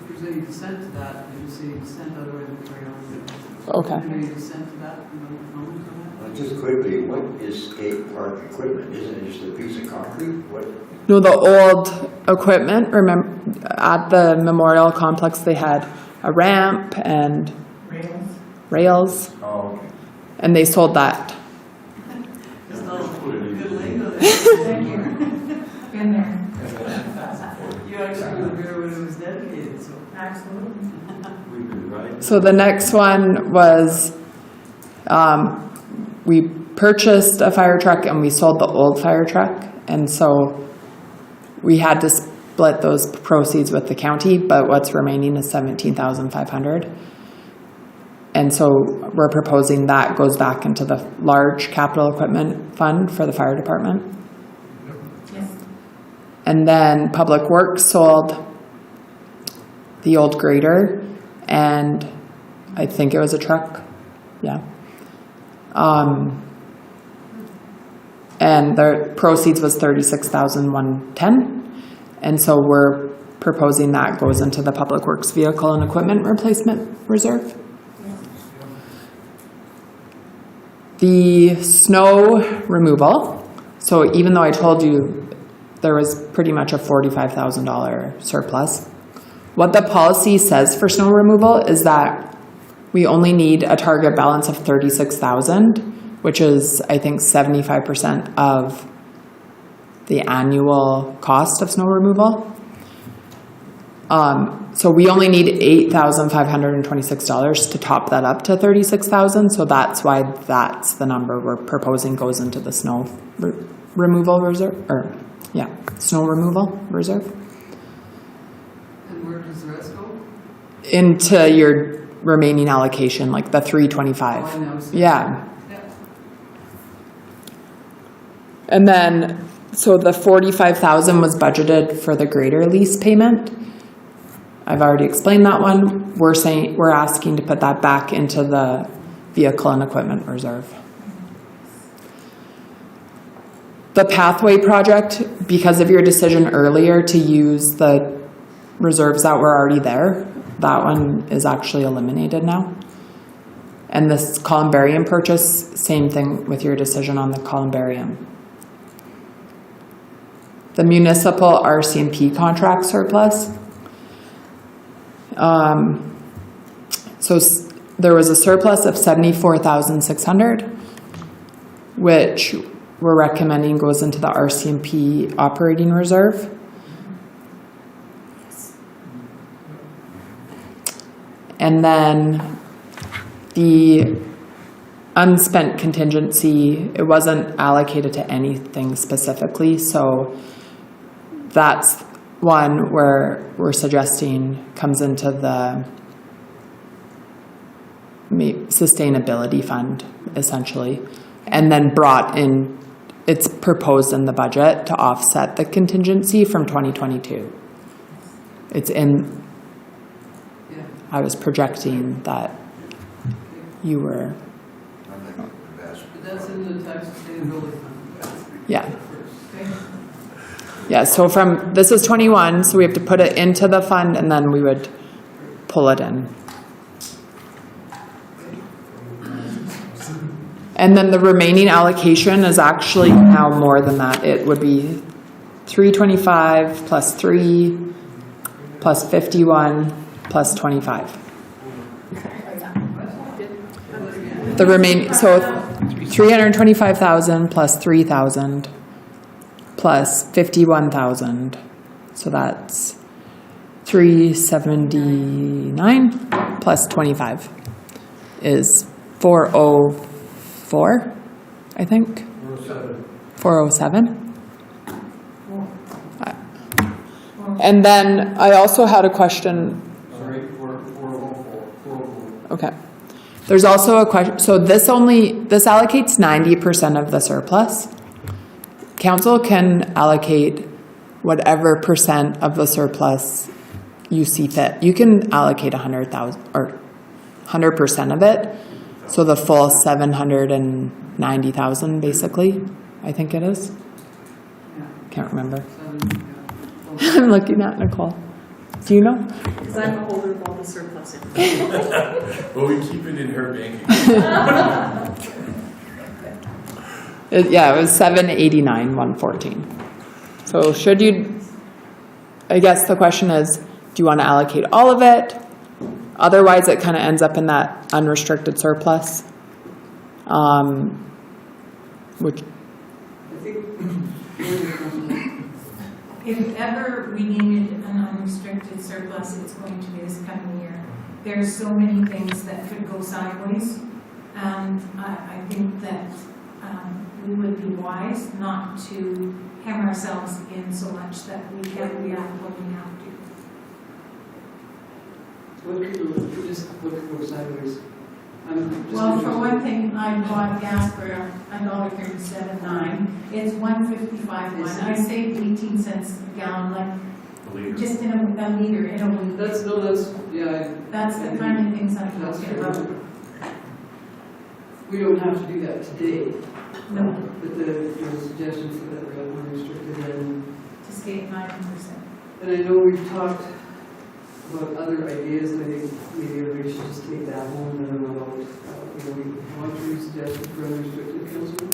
there's any dissent to that, we just say dissent, otherwise we'll carry on with it. Okay. Any dissent to that? No comments on that? Just quickly, what is skate park equipment? Isn't it just a piece of concrete? What? No, the old equipment, remember, at the memorial complex, they had a ramp and rails, Oh, okay. and they sold that. Just all good lingo there. Thank you. Been there. You actually were there when it was dedicated, so. Absolutely. We've been right. So the next one was, we purchased a fire truck and we sold the old fire truck. And so we had to split those proceeds with the county, but what's remaining is $17,500. And so we're proposing that goes back into the large capital equipment fund for the fire department. Yes. And then Public Works sold the old grader, and I think it was a truck, yeah. And the proceeds was $36,110, and so we're proposing that goes into the Public Works vehicle and equipment replacement reserve. The snow removal, so even though I told you there was pretty much a $45,000 surplus, what the policy says for snow removal is that we only need a target balance of $36,000, which is, I think, 75% of the annual cost of snow removal. So we only need $8,526 to top that up to $36,000. So that's why that's the number we're proposing goes into the snow removal reserve, or yeah, snow removal reserve. And where does the rest go? Into your remaining allocation, like the 325. Oh, I know. Yeah. Yeah. And then, so the 45,000 was budgeted for the grader lease payment. I've already explained that one. We're asking to put that back into the vehicle and equipment reserve. The pathway project, because of your decision earlier to use the reserves that were already there, that one is actually eliminated now. And this columbarium purchase, same thing with your decision on the columbarium. The municipal RCMP contract surplus. So there was a surplus of $74,600, which we're recommending goes into the RCMP operating reserve. And then the unspent contingency, it wasn't allocated to anything specifically, so that's one where we're suggesting comes into the sustainability fund, essentially, and then brought in, it's proposed in the budget to offset the contingency from 2022. It's in, Yeah. I was projecting that you were, But that's in the tax sustainability fund. yeah. First. Yeah, so from, this is 21, so we have to put it into the fund and then we would pull it in. And then the remaining allocation is actually now more than that. It would be 325 plus 3 plus 51 plus 25. The remaining, so 325,000 plus 3,000 plus 51,000. So that's 379 plus 25 is 404, I think. 407. And then I also had a question. Sorry, 404. Okay. There's also a question, so this allocates 90% of the surplus. Council can allocate whatever percent of the surplus you see fit. You can allocate 100,000 or 100% of it. So the full 790,000 basically, I think it is. Can't remember. I'm looking at Nicole. Do you know? Because I'm a holder of all the surplus. Well, we keep it in her bank account. Yeah, it was 789,114. So should you, I guess the question is, do you want to allocate all of it? Otherwise, it kind of ends up in that unrestricted surplus. Which, I think, If ever we needed an unrestricted surplus, it's going to be this coming year. There's so many things that could go sideways, and I think that we would be wise not to hem ourselves in so much that we can't react when we have to. what could go sideways? Well, for one thing, I bought gas for $1.37.9. It's $1.55. I saved 18 cents a gallon, like just in a liter in a week. That's the kind of things I'm talking about. We don't have to do that today. No, But the suggestion for that unrestricted and to stay at 9%. I know we've talked about other ideas. I think maybe everybody should just take that home and then about, we want to suggest for unrestricted council.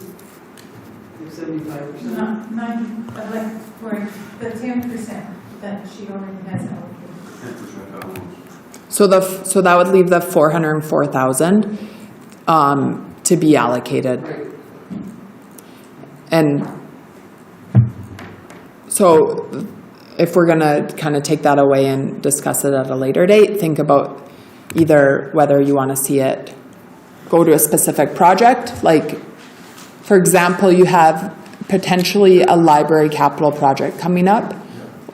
75%. But like for the 10% that she already has allocated. 10% so that would leave the 404,000 to be allocated. Right. And so if we're going to kind of take that away and discuss it at a later date, think about either whether you want to see it go to a specific project. Like, for example, you have potentially a library capital project coming up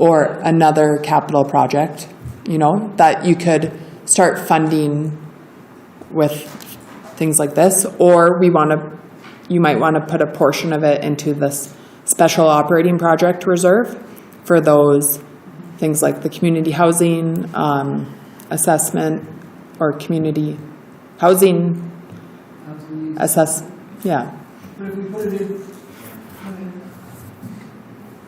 or another capital project, that you could start funding with things like this. Or you might want to put a portion of it into this special operating project reserve for those things like the community housing assessment or community housing yeah. But if we put it in,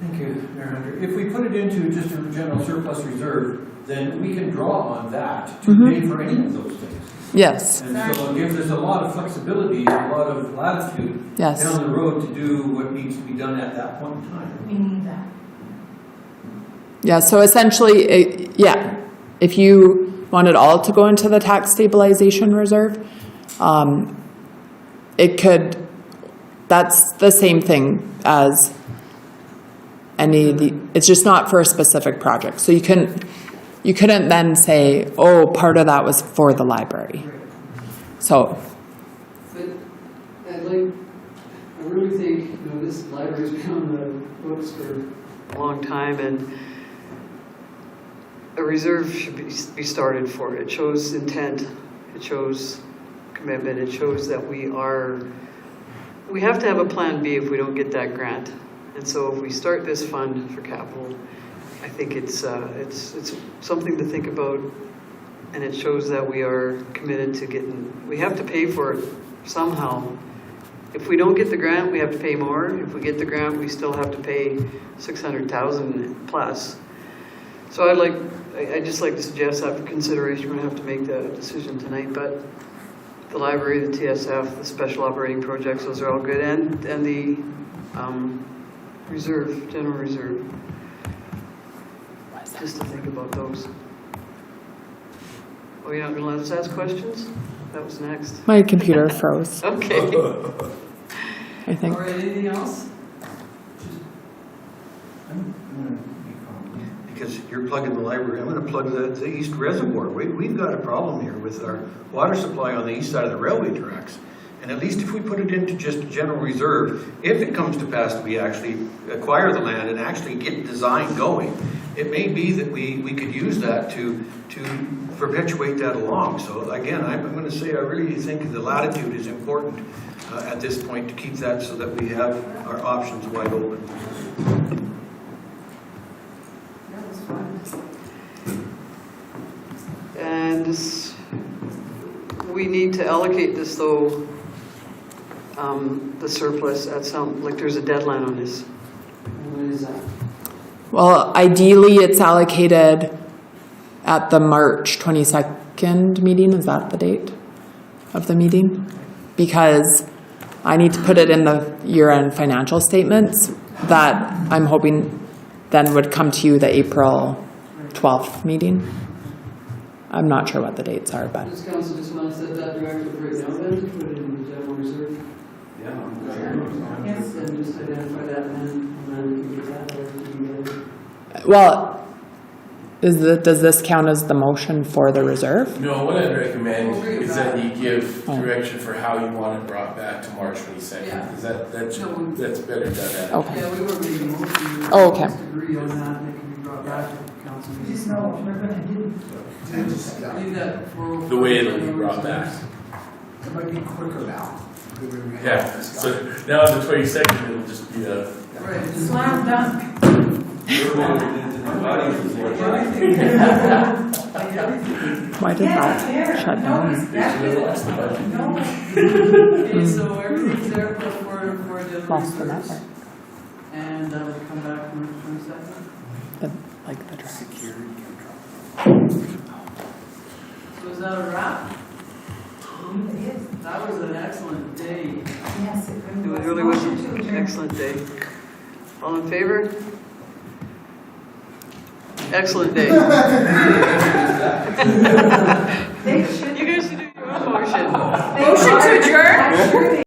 thank you, Mayor Hunter. If we put it into just a general surplus reserve, then we can draw on that to pay for any of those things. Yes. And so it gives us a lot of flexibility, a lot of latitude Yes. down the road to do what needs to be done at that point in time. We need that. Yeah, so essentially, if you want it all to go into the tax stabilization reserve, that's the same thing as it's just not for a specific project. So you couldn't then say, oh, part of that was for the library. So. But I really think, this library's been on the books for A long time, and a reserve should be started for it. It shows intent, it shows commitment, it shows that we have to have a plan B if we don't get that grant. And so if we start this fund for capital, I think it's something to think about, and it shows that we are committed to we have to pay for it somehow. If we don't get the grant, we have to pay more. If we get the grant, we still have to pay $600,000 plus. So I'd just like to suggest that for consideration. We have to make the decision tonight, but the library, the TSF, the special operating projects, those are all good, and the reserve, general reserve. Just to think about those. Oh, you're not going to let us ask questions? That was next. My computer froze, Okay. I think. All right, anything else? Because you're plugging the library, I'm going to plug the East Reservoir. We've got a problem here with our water supply on the east side of the railway tracks. And at least if we put it into just general reserve, if it comes to pass that we actually acquire the land and actually get design going, it may be that we could use that to perpetuate that along. So again, I'm going to say I really think the latitude is important at this point to keep that so that we have our options wide open. And need to allocate this though, the surplus at some, like there's a deadline on this. What is that? Well, ideally, it's allocated at the March 22nd meeting. Is that the date of the meeting? Because I need to put it in the year-end financial statements that I'm hoping then would come to you the April 12th meeting. I'm not sure what the dates are, but Does council just want to set that directive right now then, to put it in the general reserve? Yes. And just identify that and then we get that, or we get it. well, does this count as the motion for the reserve? No, what I'd recommend We'll bring it is that back. you give Oh. direction for how you want it brought back to March 22nd. Yeah. Because No, that's better done that. Okay. Yeah, we were making a motion. Oh, okay. Just agree on that, and it can be brought back to council. We just know what we're gonna do. Leave that for. The way it'll be brought back. It might be quicker now. Yeah, so now on the 22nd, it'll just be a. Right. Slam dunk. Why did that shut down? Okay, so everything's there for the Lost the reserves, network. and that will come back on the 22nd. Like the drive. So is that a wrap? That was an excellent day. Yes, it It really was an excellent day. All in favor? Excellent day. You They should. guys should do your own motion. Motion to adjourn?